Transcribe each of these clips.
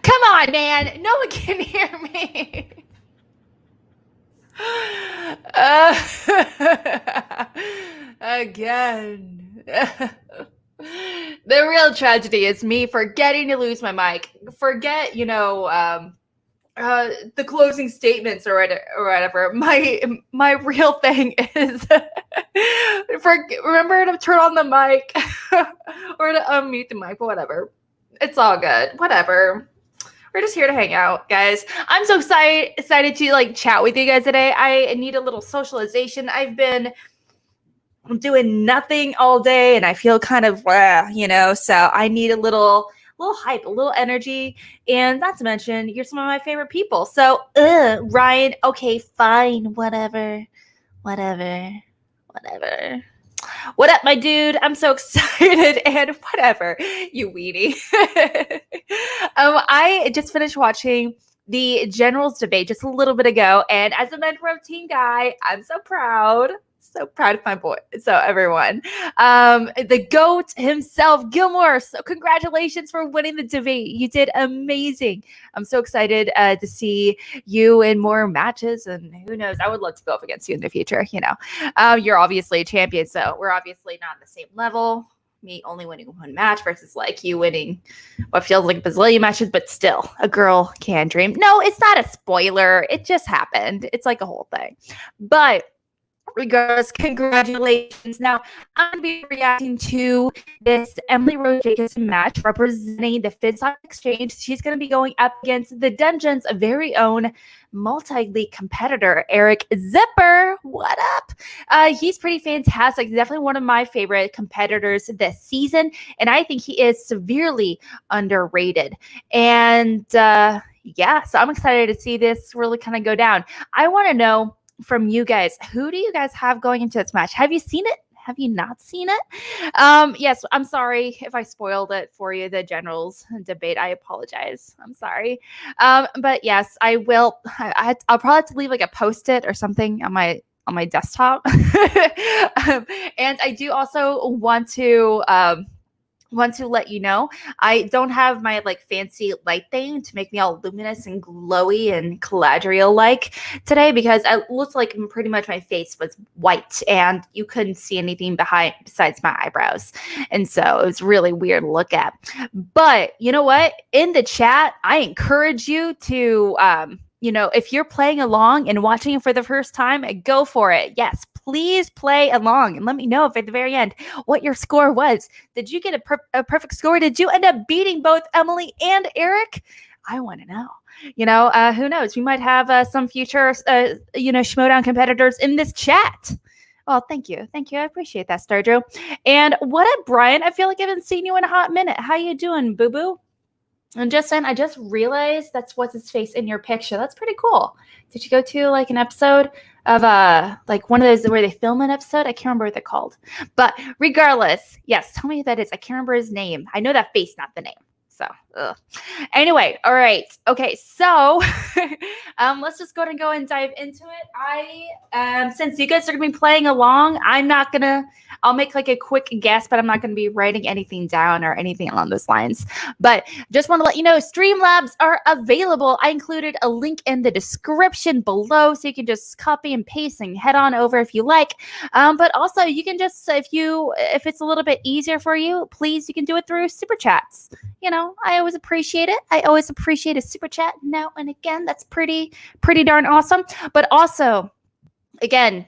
Come on, man. No one can hear me. Again. The real tragedy is me forgetting to lose my mic. Forget, the closing statements or whatever. My real thing is remember to turn on the mic or to unmute the mic, whatever. It's all good. Whatever. We're just here to hang out, guys. I'm so excited to chat with you guys today. I need a little socialization. I've been doing nothing all day and I feel kind of so I need a little hype, a little energy, and not to mention you're some of my favorite people. So Ryan, okay, fine, whatever. What up, my dude? I'm so excited, and whatever, you weenie. I just finished watching the Generals debate just a little bit ago, and as a member of Team Guy, I'm so proud of my boy. So everyone, the GOAT himself, Gilmore. So congratulations for winning the debate. You did amazing. I'm so excited to see you in more matches, and who knows, I would love to go up against you in the future. You're obviously a champion, so we're obviously not on the same level. Me only winning one match versus you winning what feels like a bazillion matches, but still, a girl can dream. No, it's not a spoiler. It just happened. It's like a whole thing. But regardless, congratulations. Now, I'm going to be reacting to this Emily Rose Jacobson match representing the FinSoft Exchange. She's going to be going up against the Dungeon's very own multi-league competitor, Eric Zipper. What up? He's pretty fantastic. Definitely one of my favorite competitors this season, and I think he is severely underrated. And so I'm excited to see this really kind of go down. I want to know from you guys, who do you guys have going into this match? Have you seen it? Have you not seen it? Yes, I'm sorry if I spoiled it for you, the Generals debate. I apologize. I'm sorry. But yes, I will. I'll probably have to leave a Post-it or something on my desktop. And I do also want to let you know, I don't have my fancy light thing to make me all luminous and glowy and Galadriel today, because it looks like pretty much my face was white and you couldn't see anything besides my eyebrows. And so it was really weird to look at. But you know what? In the chat, I encourage you to, if you're playing along and watching it for the first time, go for it. Yes, please play along and let me know if at the very end what your score was. Did you get a perfect score? Did you end up beating both Emily and Eric? I want to know. Who knows? We might have some future, Schmoedown competitors in this chat. Well, thank you. I appreciate that, Starjo. And what up, Brian? I feel like I haven't seen you in a hot minute. How you doing, boo-boo? And Justin, I just realized that's what's his face in your picture. That's pretty cool. Did you go to an episode of one of those where they film an episode? I can't remember what they're called. But regardless, yes, tell me who that is. I can't remember his name. I know that face, not the name. So, anyway, all right. Okay, so let's just go and dive into it. Since you guys are going to be playing along, I'll make a quick guess, but I'm not going to be writing anything down or anything along those lines. But just want to let you know, Streamlabs are available. I included a link in the description below, so you can just copy and paste and head on over if you like. But also, you can just, if it's a little bit easier for you, please, you can do it through Super Chats. I always appreciate it. I always appreciate a super chat now and again. That's pretty darn awesome. But also, again,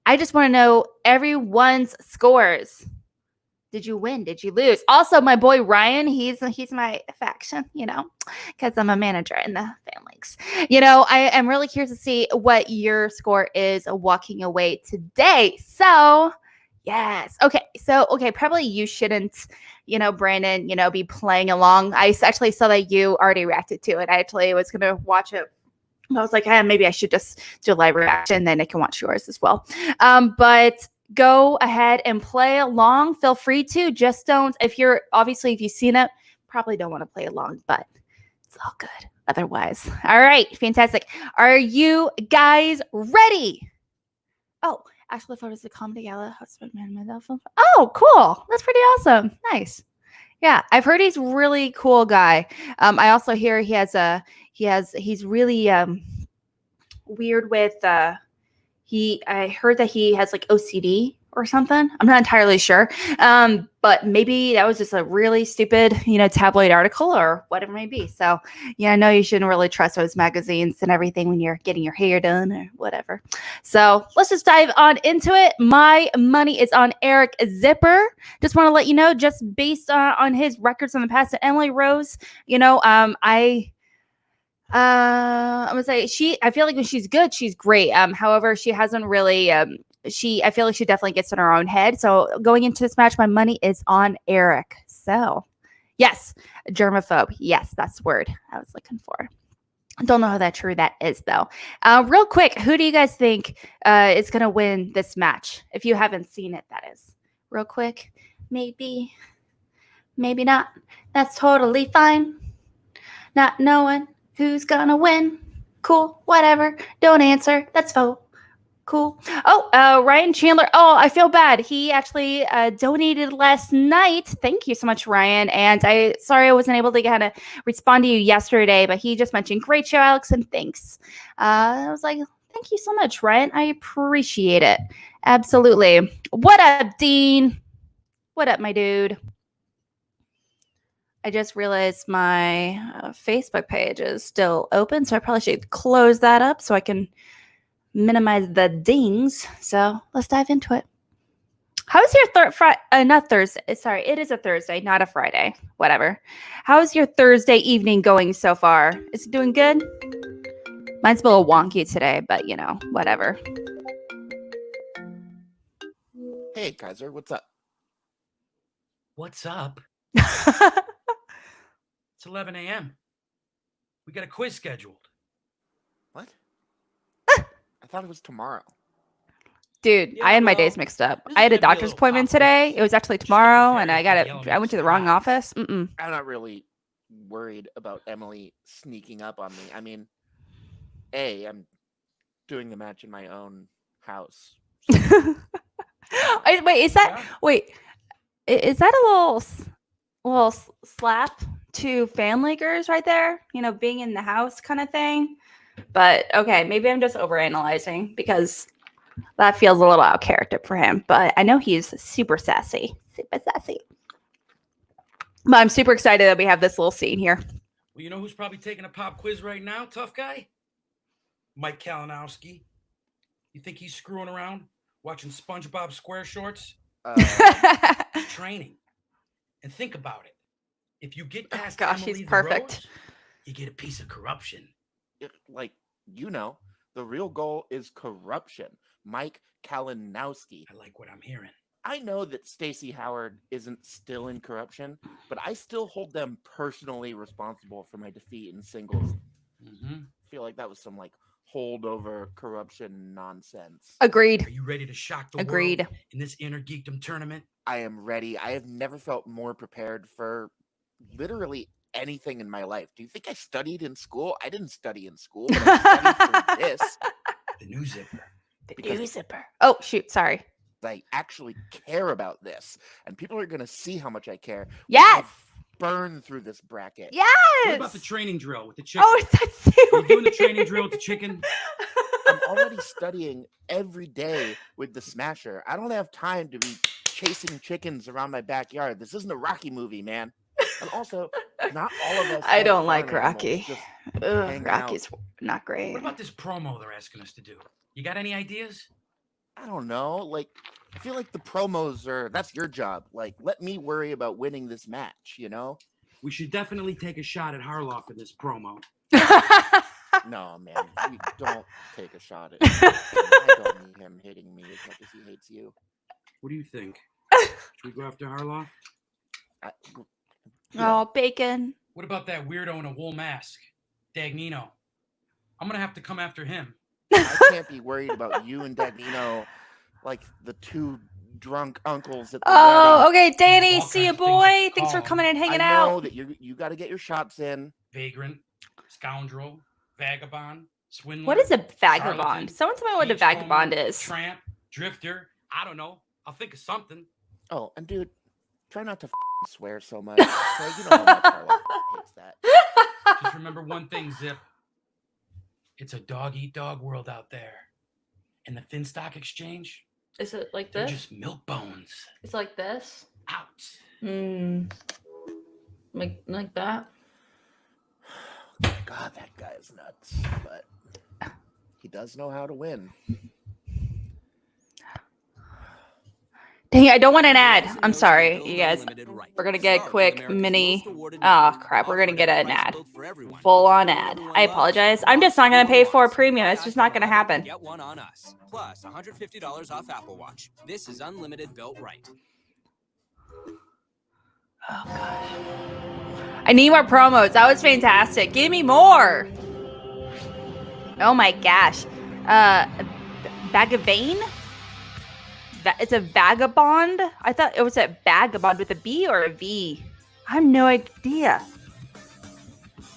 I just want to know everyone's scores. Did you win? Did you lose? Also, my boy Ryan, he's my faction, because I'm a manager in the fan leagues. I am really curious to see what your score is walking away today. So, yes. Okay. So, probably you shouldn't, Brandon, be playing along. I actually saw that you already reacted to it. I actually was going to watch it. I was like, maybe I should just do a live reaction, then I can watch yours as well. But go ahead and play along. Feel free to. Just don't, if you've seen it, probably don't want to play along, but it's all good otherwise. All right. Fantastic. Are you guys ready? Oh, actually, photos of the comedy gala. Oh, cool. That's pretty awesome. Nice. Yeah, I've heard he's really cool guy. I also hear he's really weird with I heard that he has like OCD or something. I'm not entirely sure. But maybe that was just a really stupid, tabloid article or whatever it may be. So yeah, I know you shouldn't really trust those magazines and everything when you're getting your hair done or whatever. So let's just dive on into it. My money is on Eric Zipper. Just want to let you know, just based on his records in the past, that Emily Rose, I'm gonna say I feel like when she's good, she's great. However, she hasn't really I feel like she definitely gets in her own head. So going into this match, my money is on Eric. So yes, germaphobe. Yes, that's the word I was looking for. I don't know how true that is though. Real quick, who do you guys think is gonna win this match? If you haven't seen it, that is. Real quick. Maybe not. That's totally fine. Not knowing who's gonna win. Cool, whatever. Don't answer. That's faux. Cool. Oh, Ryan Chandler. Oh, I feel bad. He actually donated last night. Thank you so much, Ryan. And sorry I wasn't able to kind of respond to you yesterday, but he just mentioned great show, Alex, and thanks. I was like, thank you so much, Ryan. I appreciate it. Absolutely. What up, Dean? What up, my dude? I just realized my Facebook page is still open, so I probably should close that up so I can minimize the dings. So let's dive into it. How's your not Thursday? Sorry, it is a Thursday, not a Friday. Whatever. How's your Thursday evening going so far? Is it doing good? Mine's a little wonky today, but whatever. Hey, Kaiser, what's up? What's up? It's 11 a.m. We got a quiz scheduled. What? I thought it was tomorrow. Dude, I had my days mixed up. I had a doctor's appointment today. It was actually tomorrow, and I went to the wrong office. I'm not really worried about Emily sneaking up on me. I mean, I'm doing the match in my own house. So. Wait, is that a little slap to fan leaguers right there? Being in the house kind of thing. But okay, maybe I'm just overanalyzing because that feels a little out of character for him. But I know he's super sassy. Super sassy. But I'm super excited that we have this little scene here. Well, you know who's probably taking a pop quiz right now, tough guy? Mike Kalinowski. You think he's screwing around, watching SpongeBob SquareShorts? He's training. And think about it. If you get past Emily he's perfect. Rose, you get a piece of corruption. The real goal is corruption. Mike Kalinowski. I like what I'm hearing. I know that Stacey Howard isn't still in corruption, but I still hold them personally responsible for my defeat in singles. Mm-hmm. I feel like that was some holdover corruption nonsense. Agreed. Are you ready to shock the world in this Innergeekdom tournament? I am ready. I have never felt more prepared for literally anything in my life. Do you think I studied in school? I didn't study in school, but I studied for this. The new zipper. New zipper. Oh, shoot. Sorry. I actually care about this, and people are going to see how much I care. Yes. Burn through this bracket. Yes. What about the training drill with the chicken? Oh, that's so Are you doing the training drill with the chicken? I'm already studying every day with the Smasher. I don't have time to be chasing chickens around my backyard. This isn't a Rocky movie, man. And also, not all of us. I don't like Rocky. Rocky's not great. What about this promo they're asking us to do? You got any ideas? I don't know. I feel like the promos that's your job. Let me worry about winning this match, We should definitely take a shot at Harloff in this promo. No, man. We don't take a shot at him. I don't need him hitting me as much as he hates you. What do you think? Should we go after Harloff? Oh, bacon. What about that weirdo in a wool mask? Dagnino. I'm going to have to come after him. I can't be worried about you and Dagnino like the two drunk uncles at the wedding. Okay, Danny, see you, boy. Thanks for coming and hanging out. I know that you got to get your shots in. Vagrant, scoundrel, vagabond, swindler. What is a vagabond? Someone tell me what a vagabond is. Tramp, drifter. I don't know. I'll think of something. Oh, and dude, try not to swear so much. So you know how much Harlow hates that. Just remember one thing, Zip. It's a dog-eat-dog world out there. And the Finstock Exchange, Is it like they're this? just milk bones. It's like this? Out. Like that? God, that guy is nuts. But he does know how to win. Dang, I don't want an ad. I'm sorry, you guys. We're gonna get a quick mini. Oh crap, we're gonna get an ad. Full on ad. I apologize. I'm just not gonna pay for a premium. It's just not gonna happen. Get one on us. Plus $150 off Apple Watch. This is unlimited built right. Oh gosh. I need more promos. That was fantastic. Give me more. Oh my gosh. Vagabane? It's a vagabond? I thought it was a vagabond with a B or a V. I have no idea.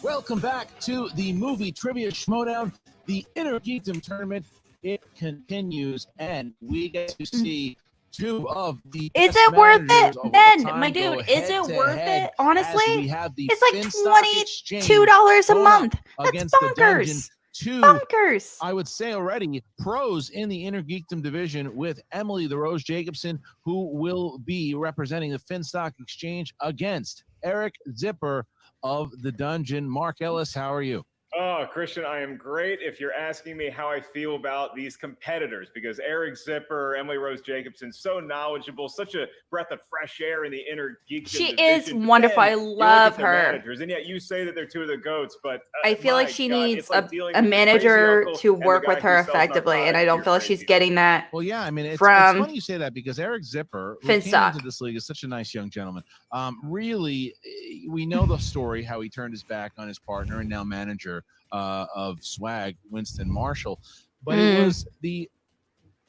Welcome back to the movie trivia Schmoedown, the Innergeekdom tournament. It continues, and we get to see two of the Is best it worth managers it? of Ben, all time my go dude, is it worth head-to-head it? Honestly, as we have the it's like Finstock Exchange $22 a going month. up That's against the Dungeon. bonkers. Two, Bonkers. I would say already, pros in the Innergeekdom division with Emily the Rose Jacobson, who will be representing the Finstock Exchange against Eric Zipper of the Dungeon. Mark Ellis, how are you? Oh, Christian, I am great. If you're asking me how I feel about these competitors, because Eric Zipper, Emily Rose Jacobson, so knowledgeable, such a breath of fresh air in the Innergeekdom She division. is wonderful. I You look love at their her. managers, and yet you say that they're two of the GOATs, but I feel like my she God, needs it's like dealing a with the crazy manager uncle to and the work guy with her who sells effectively, and I narcotics don't to feel your like she's crazy getting that. Well, yeah, I mean, it's From funny you say that because Eric Zipper, who came Finstock. into this league, is such a nice young gentleman. Really, we know the story, how he turned his back on his partner and now manager of Swag, Winston Marshall. But it was the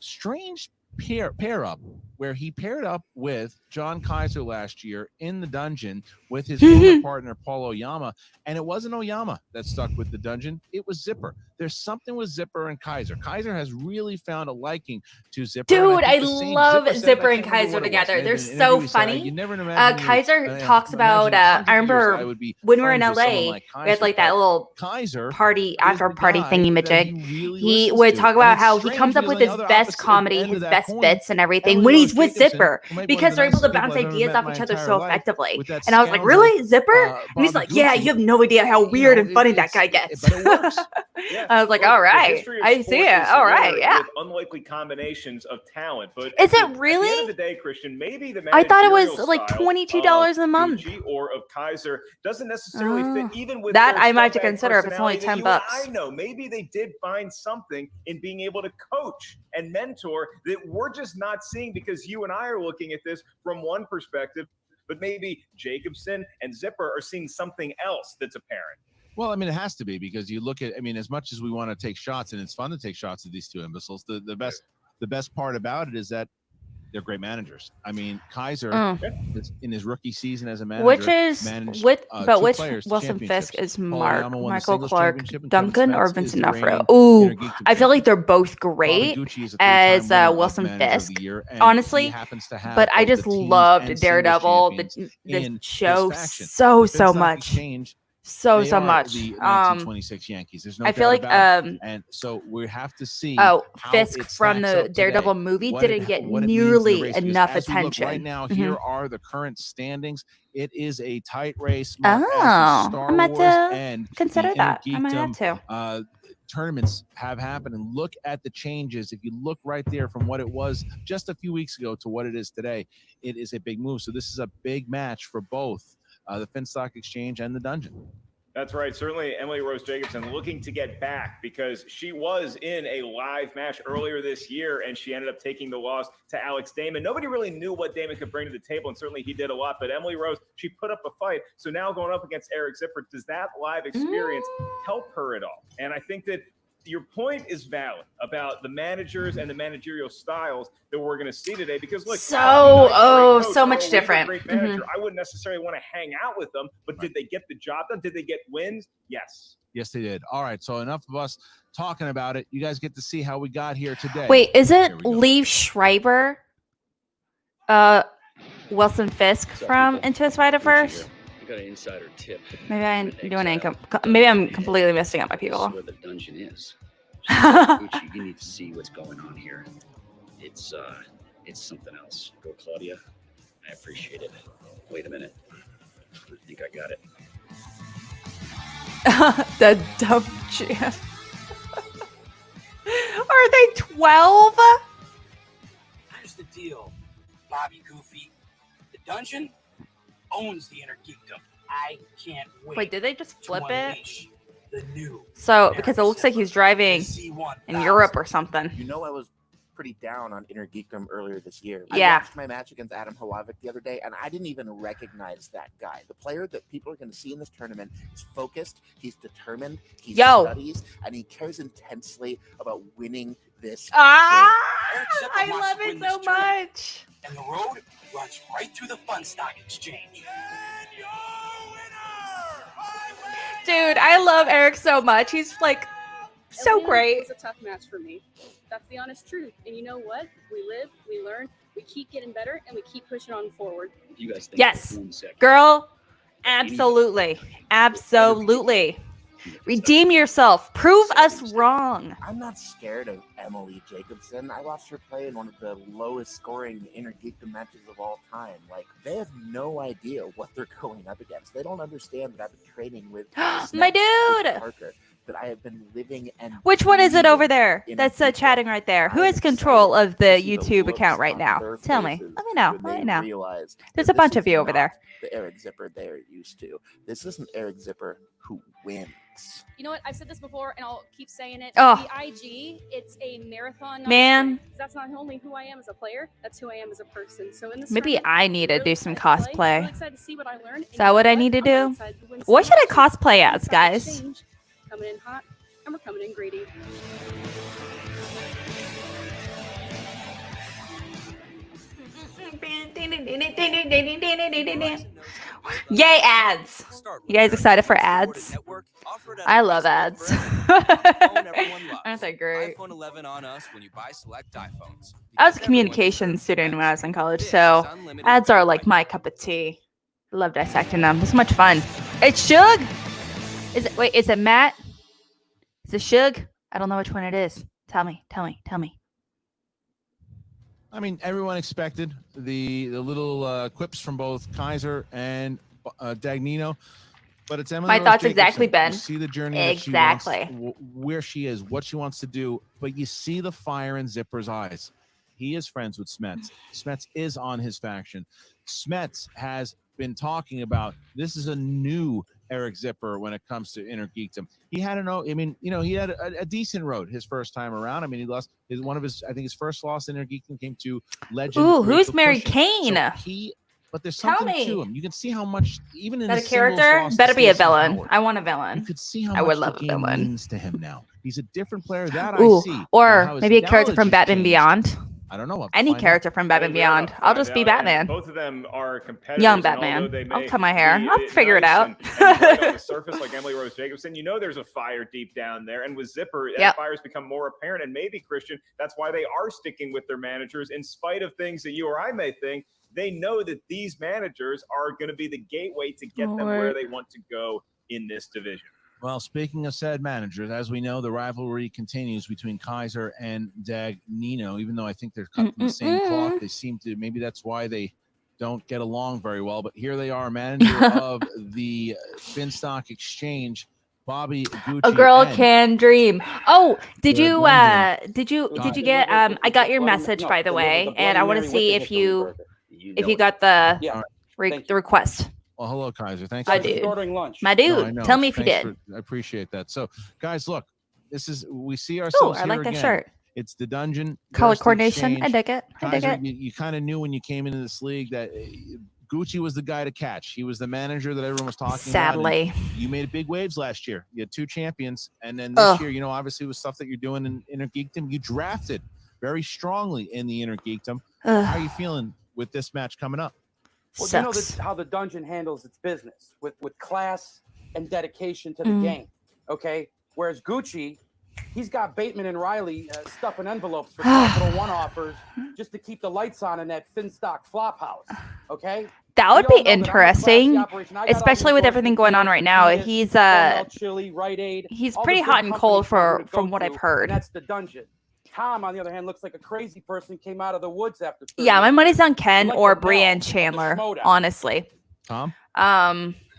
strange pair up where he paired up with John Kaiser last year in the Dungeon with his former partner Paul Oyama, and it wasn't Oyama that stuck with the Dungeon, it was Zipper. There's something with Zipper and Kaiser. Kaiser has really found a liking to Zipper. Dude, I think the same- love said it, Zipper I and can't remember Kaiser what it was. together. Maybe They're in an so interview he said, funny. "You never imagine Kaiser talks about, I remember when we were in LA, we had like that little Kaiser party, is after the party guy thingy that majig. really He listens would to. talk And about it's how he strange comes up because with on the his other best opposite comedy, end of his that best coin, bits and everything Emily when Rose he's with Jacobson, Zipper, who might be one because of the they're able to nicest people bounce I've ever ideas met off in each my other entire so life, effectively. with that And I was like, scoundrel, really? Zipper? And he's Bobby like, yeah, Gucci. you have no idea how weird and funny that guy gets. But it works. Yeah. I was like, Look, all the right. history of I see sport it. is All right. littered Yeah. with unlikely combinations of talent. But Is it at the end really? of the day, Christian, maybe the I thought it was managerial like style $22 of a month. Gucci or of Kaiser doesn't necessarily fit Oh. even with That their I might have to scumbag consider if it's only personality that $10. you and I know. Maybe they did find something in being able to coach and mentor that we're just not seeing because you and I are looking at this from one perspective, but maybe Jacobson and Zipper are seeing something else that's apparent. Well, I mean, it has to be because you look at, I mean, as much as we want to take shots, and it's fun to take shots at these two imbeciles, the best part about it is that they're great managers. I mean, Kaiser is in his rookie season as a manager, Which is managed, which players to Wilson Fisk championships. is Paul Mark Oyama won the Michael singles Clark championship, and Duncan Kevin or Spence is Vincent the Nuffro? reigning Ooh, Innergeekdom I feel like champion. they're both Bobby great Gucci is a as three-time winner of Wilson Manager of Fisk. the Year, and Honestly, he happens to have but I both the just teams loved and singles Daredevil, champions the in his show faction. so The Finstock much. Exchange, So they are much. the 1926 Yankees. There's no I feel doubt like about it. And so we have to see how Fisk it from stacks the up Daredevil today, movie what didn't it- get what it means in the nearly race, because enough as we look attention. right now, Mhm. here are the current standings. It is a tight race. Mark, as the Oh, Star I'm about Wars to and consider the that. I might have Innergeekdom, to. tournaments have happened, and look at the changes. If you look right there from what it was just a few weeks ago to what it is today, it is a big move. So this is a big match for both the Finstock Exchange and the Dungeon. That's right. Certainly, Emily Rose Jacobson looking to get back because she was in a live match earlier this year and she ended up taking the loss to Alex Damon. Nobody really knew what Damon could bring to the table, and certainly he did a lot. But Emily Rose, she put up a fight. So now going up against Eric Zipper, does that live experience help her at all? And I think that your point is valid about the managers and the managerial styles that we're going to see today. Because look, so much different. Great manager. I wouldn't necessarily want to hang out with them, but did they get the job done? Did they get wins? Yes. Yes, they did. All right, so enough of us talking about it. You guys get to see how we got here today. Wait, is Here it we go. Liev Schreiber? Wilson Fisk from Into the Spider-Verse. I got an insider tip. Maybe I'm completely missing up my people. This is where the dungeon is. Gucci, you need to see what's going on here. It's something else. Go, Claudia. I appreciate it. Wait a minute. I think I got it. The dumb jam. Are they 12? Here's the deal, Bobby Goofy. The dungeon owns the Innergeekdom. I can't wait. Wait, did they just flip to it? unleash the new So, because it looks like he's driving in Europe or something. You know, I was pretty down on Innergeekdom earlier this year. Yeah. I watched my match against Adam Holovic the other day, and I didn't even recognize that guy. The player that people are going to see in this tournament is focused, he's determined, he studies, and he cares intensely about winning this game. I love it so much. And the road runs right through the Fun Stock Exchange. And your winner! Dude, I love Eric so much. He's like so great. It was a tough match for me. That's the honest truth. And you know what? We live, we learn, we keep getting better, and we keep pushing on forward. You guys think Yes, girl. Absolutely. Absolutely. Redeem yourself. Prove us wrong. I'm not scared of Emily Jacobson. I watched her play in one of the lowest scoring Innergeekdom matches of all time. Like, they have no idea what they're going up against. They don't understand that I've been training with my dude Parker, that I have been living and which one is it over there that's chatting right there? Who has control of the YouTube account right now? Tell me. Let me know. Let me know. There's a bunch of you over there. The Eric Zipper they are used to. This is an Eric Zipper who wins. You know what? I've said this before, and I'll keep saying it. Oh. The IG, it's a marathon. Not Man. sprint. That's not only who I am as a player. That's who I am as a person. So in this Maybe tournament, I need to I'm do really some excited to play. I'm cosplay. really excited to see what I learned. Is that what I need to do? What should I cosplay as, guys? Coming in hot, and we're coming in greedy. Yay, ads. You guys excited for ads? I love ads. Aren't they great? iPhone 11 on us when you buy select iPhones. I was a communications student when I was in college, so ads are like my cup of tea. I love dissecting them. It's much fun. It's Shug. Is it Matt? Is it Shug? I don't know which one it is. Tell me. I mean, everyone expected the little quips from both Kaiser and Dagnino, but it's Emily. My Rose thoughts Jacobson. exactly, Ben. You see the journey Exactly. that she wants, where she is, what she wants to do, but you see the fire in Zipper's eyes. He is friends with Smets. Smets is on his faction. Smets has been talking about this is a new Eric Zipper when it comes to Innergeekdom. He had he had a decent road his first time around. I mean, he lost his first loss in Innergeekdom came to Legend. Ooh, who's Rachel Mary Cushing. Kane? But there's Tell something me. to him. You can see how much, even in Is that the a character? Better be a villain. I want a villain. You could see how I much would the love a game villain. means to him now. He's a different player. That Ooh, I see. or And how his maybe a character from knowledge has Batman changed. Beyond. I don't know. Any character from Batman Beyond. I'll just be Batman. Both of them are competitors. Young and Batman. although they I'll may cut my hair. be I'll figure it nice out. and bright on the surface, like Emily Rose Jacobson, you know there's a fire deep down there. And with Zipper, that fire's become more apparent. And maybe, Christian, that's why they are sticking with their managers in spite of things that you or I may think. They know that these managers are going to be the gateway to get them where they want to go in this division. Well, speaking of said managers, as we know, the rivalry continues between Kaiser and Dagnino. Even though I think they're cut from the same cloth, they seem to. Maybe that's why they don't get along very well. But here they are, manager of the Finstock Exchange, Bobby Gucci. A girl and can dream. Oh, did Good you London. did you get I got your message, by the way, and I want to see if you got the the request. Well, hello, Kaiser. Thanks. My for dude. Ordering lunch. My dude, No, I know. tell me if you Thanks did. I appreciate that. So, guys, look, we see Oh, ourselves I here like that again. shirt. It's the dungeon. Color versus the coordination. I exchange. dig it. I dig Kaiser, it. you kind of knew when you came into this league that Gucci was the guy to catch. He was the manager that everyone was talking about. Sadly. And you made big waves last year. You had 2 champions. And then this year, obviously with stuff that you're doing in Innergeekdom, you drafted very strongly in the Innergeekdom. How are you feeling with this match coming up? Well, Sucks. you know how the dungeon handles its business with class and dedication to the game. Okay. Whereas Gucci, He's got Bateman and Riley stuffing envelopes for Capital One offers just to keep the lights on in that Finstock flop house. Okay? That would be interesting, especially with everything going on right now. He's pretty hot and cold from what I've heard. And that's the dungeon. Tom, on the other hand, looks like a crazy person came out of the woods after. Yeah, my money's on Ken or Brienne Chandler, honestly. Tom?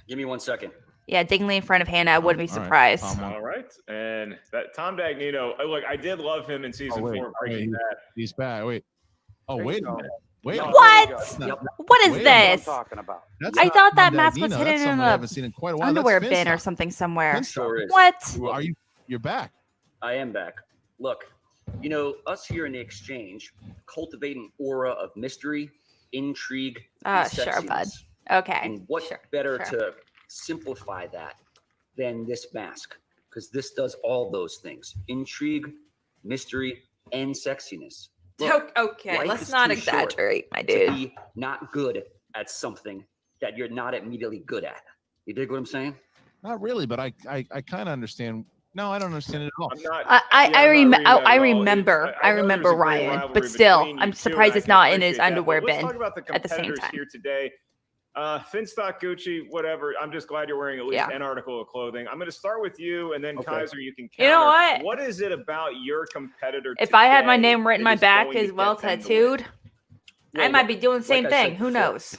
Give me 1 second. Yeah, Dingley in front of Hannah, I wouldn't be surprised. All right. And that Tom Dagnino, look, I did love him in season 4. Breaking Bad. He's back. Wait. Oh, wait a minute. Wait. What? What is this? Talking about. I thought that mask was hidden in I haven't seen in quite a while. underwear bin or something somewhere. Sure is. What? Are you? You're back. I am back. Look, you know, us here in the exchange cultivate an aura of mystery, intrigue, and Sure, bud. sexiness. Okay. And what better to simplify that than this mask? Because this does all those things: intrigue, mystery, and sexiness. Look, okay, life let's is not too exaggerate, my short dude. to be not good at something that you're not immediately good at. You dig what I'm saying? Not really, but I kind of understand. No, I don't understand it at all. I remember Ryan, but still, I'm surprised it's not in his underwear bin at the same time. Here today. Finstock, Gucci, whatever. I'm just glad you're wearing at least an article of clothing. I'm going to start with you, and then Kaiser, you can counter. You know what? What is it about your competitor? If I had my name written my back as well tattooed, I might be doing the same thing. Who knows?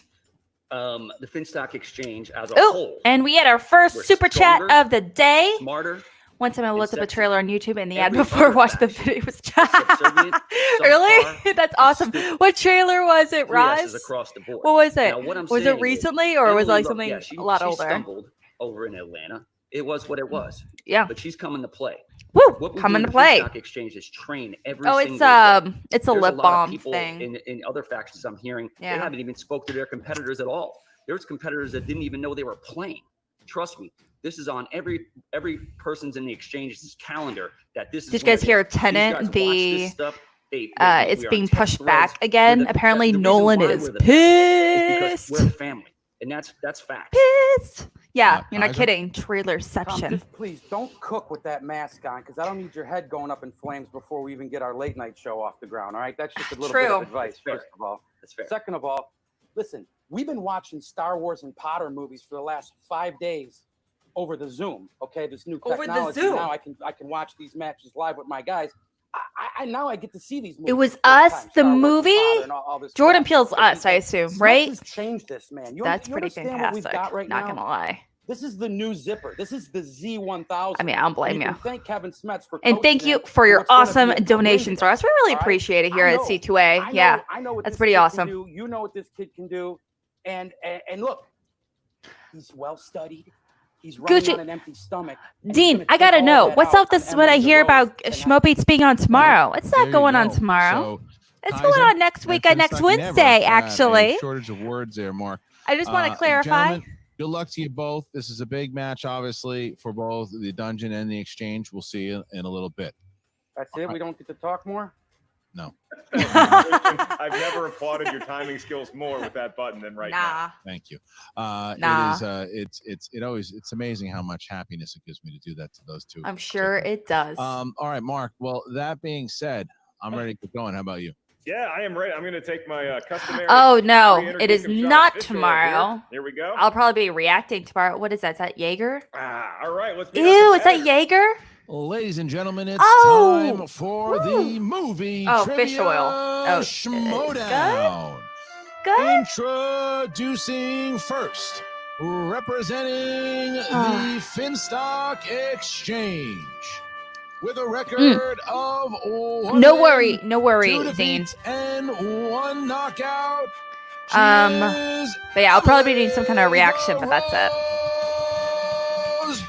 The Finstock Exchange as a Oh, whole. and we had our first super chat of the day. Smarter. One time I looked up a trailer on YouTube and the ad before I watched the video was really? That's awesome. What trailer was it, Rise? Across the board. What was it? Now, what I'm was it recently or was it like something a lot older? She stumbled over in Atlanta. It was what it was. Yeah. But she's coming to play. Woo! Coming to play. Stock Exchange is train every single day. It's a lip balm thing. In other factions I'm hearing, they haven't even spoke to their competitors at all. There's competitors that didn't even know they were playing. Trust me. This is on every person's in the exchange's calendar that this is. Did you guys hear Tenet? It's being pushed back again. Apparently, Nolan is pissed. Because we're a family, and that's fact. Pissed. Yeah, you're not kidding. Trailerception. Just please don't cook with that mask on, because I don't need your head going up in flames before we even get our late night show off the ground. All right, that's just a little bit of advice. First of all, that's fair. Second of all, listen, we've been watching Star Wars and Potter movies for the last 5 days. Over the Zoom, okay, this new technology. Now I can watch these matches live with my guys. I now I get to see these movies. It was Us, the movie. Jordan Peele's Us, I assume, right? Changed this, man. That's pretty fantastic. What we've got right not gonna lie. This is the new zipper. This is the Z1000. I mean, I don't blame you. Thank Kevin Smets for and thank you for your awesome donations, Ross. We really appreciate it here at C2A. Yeah, I know what that's pretty awesome. You know what this kid can do, and look, he's well studied. He's running on an empty stomach. Dean, I gotta know what's up. This is what I hear about Schmoedown being on tomorrow. What's that going on tomorrow? It's going on next week, next Wednesday, actually. Shortage of words there, Mark. I just want to clarify. Good luck to you both. This is a big match, obviously, for both the dungeon and the exchange. We'll see you in a little bit. That's it. We don't get to talk more. No. I've never applauded your timing skills more with that button than right now. Thank you. It's amazing how much happiness it gives me to do that to those two. I'm sure it does. All right, Mark. Well, that being said, I'm ready to get going. How about you? Yeah, I am ready. I'm going to take my customary. Oh no, it is not tomorrow. Here we go. I'll probably be reacting tomorrow. What is that? Is that Jaeger? All right. Let's. Ew, is that Jaeger? Ladies and gentlemen, it's time for the movie trivia fish oil. Schmoedown. Good. Introducing first, representing the Finstock Exchange, with a record of no worry, Dean. And 1 knockout. But yeah, I'll probably be doing some kind of reaction, but that's it.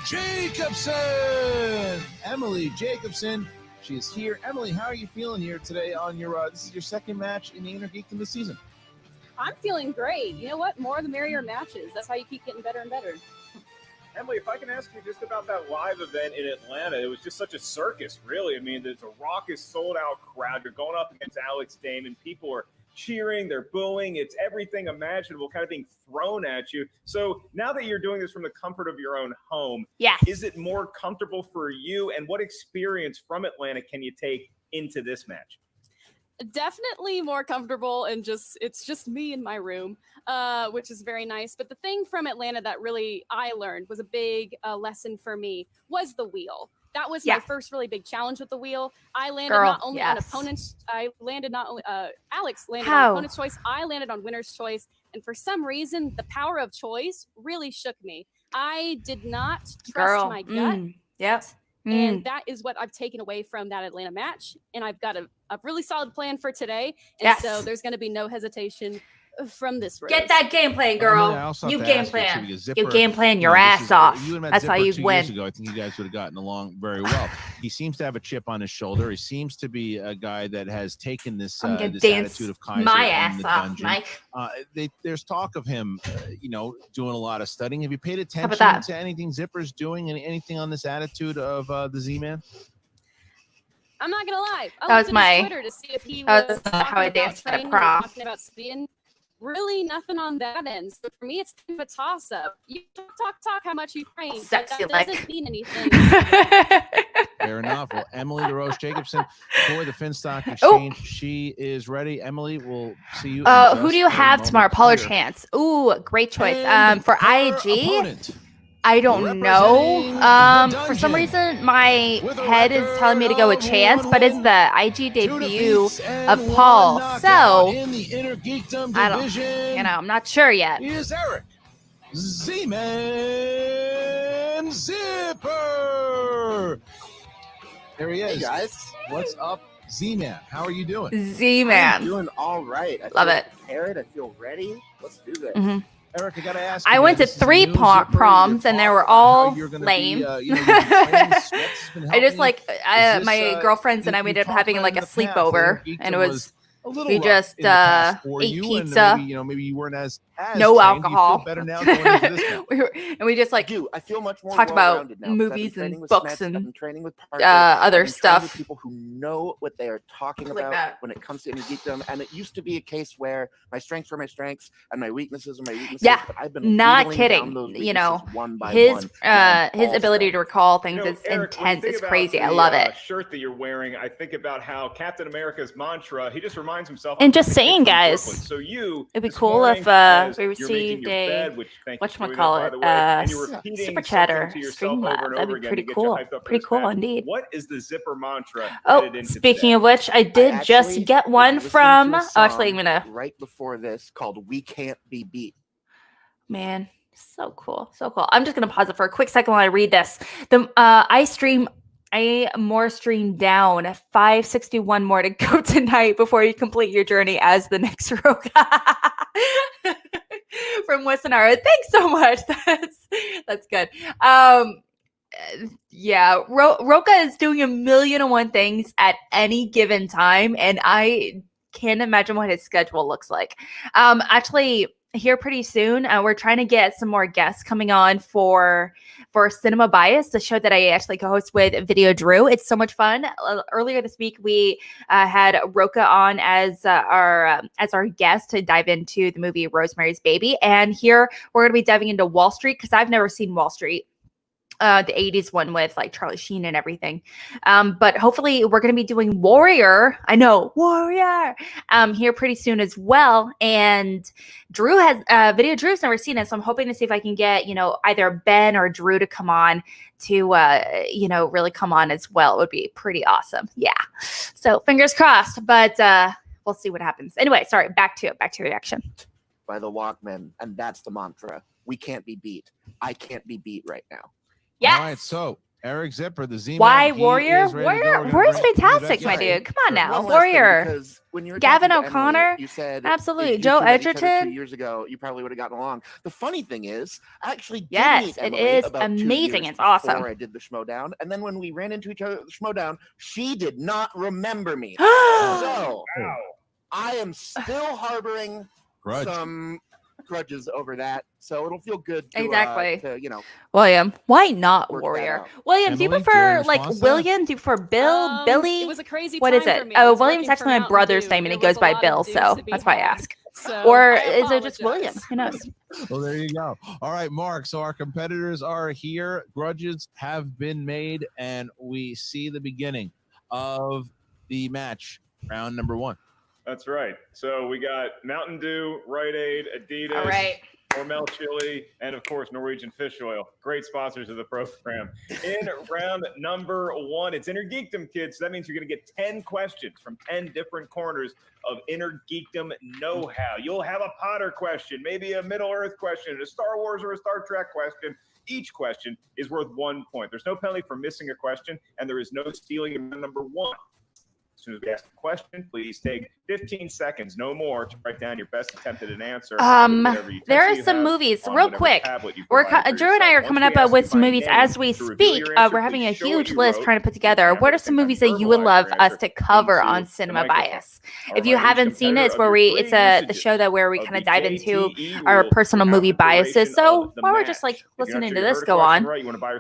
Jacobson, Emily Jacobson. She is here. Emily, how are you feeling here today on your? This is your second match in the Innergeekdom this season. I'm feeling great. You know what? More the merrier matches. That's how you keep getting better and better. Emily, if I can ask you just about that live event in Atlanta, it was just such a circus, really. I mean, there's a raucous, sold-out crowd. You're going up against Alex Damon. People are cheering, they're booing. It's everything imaginable kind of being thrown at you. So now that you're doing this from the comfort of your own home, is it more comfortable for you? And what experience from Atlanta can you take into this match? Definitely more comfortable and it's just me in my room, which is very nice. But the thing from Atlanta that really I learned was a big lesson for me was the wheel. That was my first really big challenge with the wheel. I landed not only on opponents, Alex landed on opponent's choice, I landed on winner's choice. And for some reason, the power of choice really shook me. I did not trust my gut. And that is what I've taken away from that Atlanta match. And I've got a really solid plan for today. And so there's going to be no hesitation from this race. Get that game plan, girl. You game plan. You game plan your ass off. That's how you win. Years ago, I think you guys would have gotten along very well. He seems to have a chip on his shoulder. He seems to be a guy that has taken this attitude of Kaiser my in ass the off, dungeon. Mike. There's talk of him, doing a lot of studying. Have you paid attention to anything Zipper's doing and anything on this attitude of the Z-Man? I'm not gonna lie. I looked at his Twitter to see if he was talking about Sweden. Really nothing on that end. So for me, it's kind of a toss-up. You talk how much you train, but that doesn't mean anything. Fair enough. Well, Emily DeRose Jacobson for the Finstock Exchange. She is ready. Emily, we'll see you. Who do you have tomorrow? Polar Chance. Ooh, great choice. For IG, opponent. I don't know. For some reason, my head is telling me to go with Chance, but it's the IG debut of Paul. So, I don't, I'm not sure yet. Here's Eric Z-Man Zipper. There he is. Hey guys. What's up, Z-Man? How are you doing? Z-Man. I'm doing all right. Love it. Prepared. I feel ready. Let's do this. Eric, I gotta ask. I went to 3 proms and they were all lame. I just my girlfriends and I ended up having like a sleepover, and it was we just ate pizza. Maybe you weren't as no alcohol. Better now going into this we just like I feel much more talked about movies and books and other stuff. People who know what they are talking about when it comes to Innergeekdom. And it used to be a case where my strengths were my strengths and my weaknesses are my weaknesses. Yeah, but I've been not kidding. One by his one, his ability to recall things is Eric, intense. It's crazy. The, I love it. Shirt that you're wearing. I think about how Captain America's mantra. He just reminds himself. And just saying, guys, so it'd be cool if we received a super chatter Streamlabs. That'd be pretty cool. Pretty cool indeed. What is the Zipper mantra? Speaking of which, I did just get one from. Actually, I'm gonna right before this called "We Can't Be Beat." Man, so cool, so cool. I'm just gonna pause it for a quick second while I read this. More stream down. 561 more to go tonight before you complete your journey as the next Roka. From Westenara. Thanks so much. That's good. Yeah, Roka is doing 1,000,001 things at any given time, and I can't imagine what his schedule looks like. Actually, here pretty soon, we're trying to get some more guests coming on for Cinema Bias, the show that I actually co-host with Video Drew. It's so much fun. Earlier this week, we had Roka on as our guest to dive into the movie Rosemary's Baby, and here we're going to be diving into Wall Street because I've never seen Wall Street. The 80s one with like Charlie Sheen and everything. But hopefully we're going to be doing Warrior. I know, Warrior. Here pretty soon as well. And Drew has Video Drew's never seen it. So I'm hoping to see if I can get, either Ben or Drew to come on to, really come on as well. It would be pretty awesome. Yeah. So fingers crossed, but we'll see what happens. Anyway, sorry, back to ReAction. By the Walkmen. And that's the mantra. We can't be beat. I can't be beat right now. Yes. All right, so Eric Zipper, the Z-Man. Why Warrior? Warrior's fantastic, my dude. Come on now, Warrior. Gavin O'Connor. You said absolutely. Joe Edgerton. 2 years ago, you probably would have gotten along. The funny thing is, I actually did meet it Emily is about amazing. 2 years it's awesome. before I did the Schmoedown, and then when we ran into each other at the Schmoedown, she did not remember me. So I am still harboring some grudges over that, so it'll feel good to, Exactly. to William, why not work that Warrior? out. William, do you Emily, do you have prefer a like response to that? William? Do you prefer Bill, Billy? It was a crazy What time is it? for me. I Oh, was William's working for actually my Mountain brother's Dew. name, and he There goes was a by lot of Bill, dukes so to be that's why I had. ask. So Or I is it just William? apologize. Who knows? Well, there you go. All right, Mark. So our competitors are here. Grudges have been made, and we see the beginning of the match, round number 1. That's right. So we got Mountain Dew, Rite Aid, Adidas, All right. Hormel Chili, and of course Norwegian Fish Oil. Great sponsors of the program. In round number 1, it's Innergeekdom, kids. So that means you're going to get 10 questions from 10 different corners of Innergeekdom know-how. You'll have a Potter question, maybe a Middle Earth question, a Star Wars or a Star Trek question. Each question is worth 1 point. There's no penalty for missing a question, and there is no stealing in round number 1. As soon as we ask the question, please take 15 seconds, no more, to write down your best attempt at an answer. There are some movies, real quick. Drew and I are coming up with some movies as we speak. We're having a huge list trying to put together. What are some movies that you would love us to cover on Cinema Bias? If you haven't seen it, it's the show where we kind of dive into our personal movie biases. So while we're just like listening to this go on,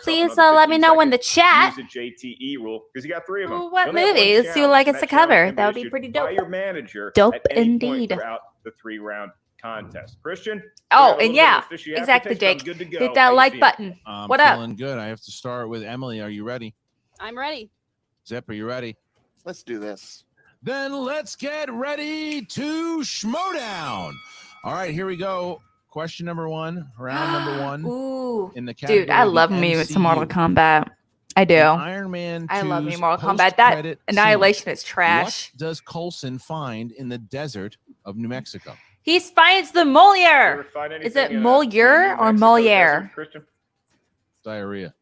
please let me know in the chat use the JTE rule because you got 3 of them. what movies you like us to cover. That would be pretty dope. By your manager Dope at any point indeed. throughout the 3-round contest. Christian. Oh, and yeah, exactly, Jake. Hit that like button. What up? Feeling good. I have to start with Emily. Are you ready? I'm ready. Zip, are you ready? Let's do this. Then let's get ready to Schmoedown. All right, here we go. Question number 1, round number 1. Ooh, in the category dude, I of love the me with some Mortal MCU. Kombat. I do. Iron Man 2's I love me Mortal Kombat. That post-credit Annihilation is scene. trash. What does Coulson find in the desert of New Mexico? He finds the Moliere. Is it Moliere or Moliere? Christian? Diarrhea.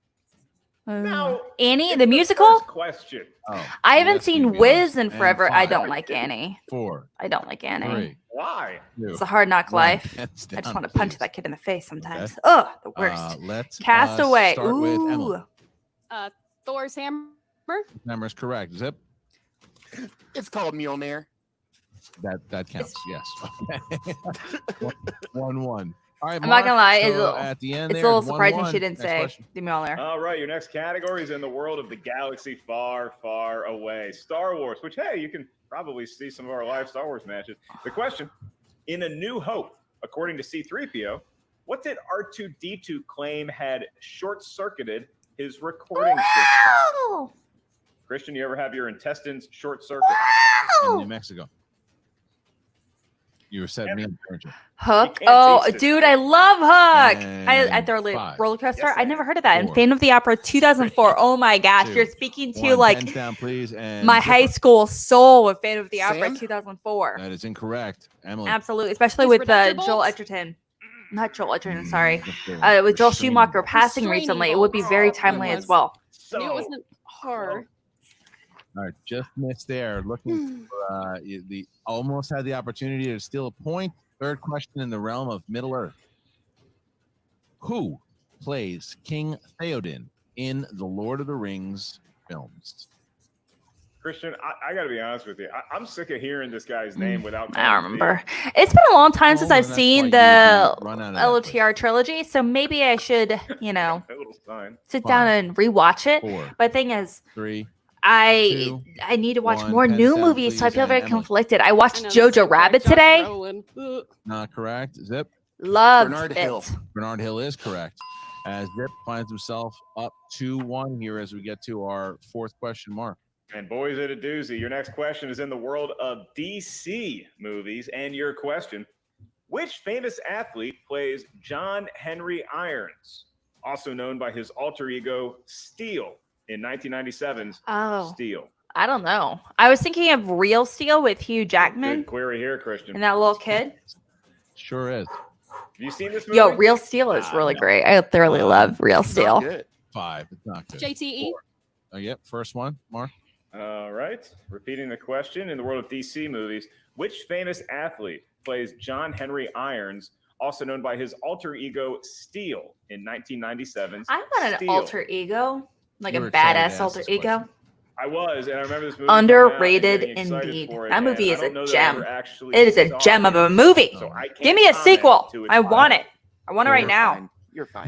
No. Annie, It's the musical? first question. Oh, I haven't yes, to seen be Wiz honest. in And forever. I 5, don't like Annie. 4, I don't like Annie. 3, Why? 2, It's a hard knock 1. life. Hands I just down, want to punch please. that kid in the face sometimes. Okay. Ugh, the worst. Let's Castaway. start with Ooh. Emily. Thor's hammer. Number is correct. Zip. It's called Mjolnir. That counts. Yes. 1-1. All right, I'm not gonna lie, so at the end, It's a there, little surprising 1-1. she didn't Next say question. the Mjolnir. All right, your next category is in the world of the galaxy far, far away. Star Wars, which, hey, you can probably see some of our live Star Wars matches. The question, in A New Hope, according to C-3PO, what did R2-D2 claim had short-circuited his recording system? Wow. Christian, you ever have your intestines short-circuit? In New Mexico. You were said me, weren't you? Hook. You can't Oh, teach this dude, thing. I love Hook. And I thoroughly 5. roller coaster. Yes, I never heard of that. And 4. Phantom of the Opera 2004. Oh my gosh, 2, you're speaking to 1. like Pens down, please. And my Zipper. high school soul with Phantom of the Opera Sam? 2004. That is incorrect. Emily. Absolutely, especially These with reductor Joel bolts? Edgerton. Not Joel Edgerton, sorry. With Joel Restraining Schumacher bolts. passing Restraining recently, it would be very bolts. timely Oh, as well. I knew it wasn't her. All right, just missed there. Looking for the almost had the opportunity to steal a point. Third question in the realm of Middle Earth. Who plays King Theoden in the Lord of the Rings films? Christian, I got to be honest with you. I'm sick of hearing this guy's name without. I don't remember. It's been a long time since Oh, I've that's seen why the you run out of that LOTR trilogy, so maybe I should, you know, A little sign. sit down and rewatch it. 4, But the thing is, 3. I 2, need to watch 1, more pens new down, movies, so I please, feel and very Emily. conflicted. I I watched know, Jojo Josh Rabbit today. Brolin. Ugh. Not correct. Zip. Loved Bernard it. Hill. Bernard Hill is correct. As Zip finds himself up 2-1 here as we get to our fourth question mark. And boy, is it a doozy. Your next question is in the world of DC movies. And your question, which famous athlete plays John Henry Irons, also known by his alter ego Steel in 1997's Oh, Steel? I don't know. I was thinking of Real Steel with Hugh Jackman Good query here, Christian. and that little kid. Sure is. Have you seen this movie? Yo, Real Steel is really no. great. I thoroughly love Real It's not Steel. good. 5. It's not good. JTE. 4. Oh, yep. First one, Mark. All right. Repeating the question, in the world of DC movies, which famous athlete plays John Henry Irons, also known by his alter ego Steel in 1997's I want an Steel? alter ego, like You a were excited to badass ask alter this ego. question. I was, and I remember this movie. Underrated coming out and getting excited indeed. for it, That movie and is I a don't know that I gem. ever actually It is a saw gem of it, a movie. So I can't Give me a comment sequel. to its I want plot. it. I want it right You're now. fine. You're fine.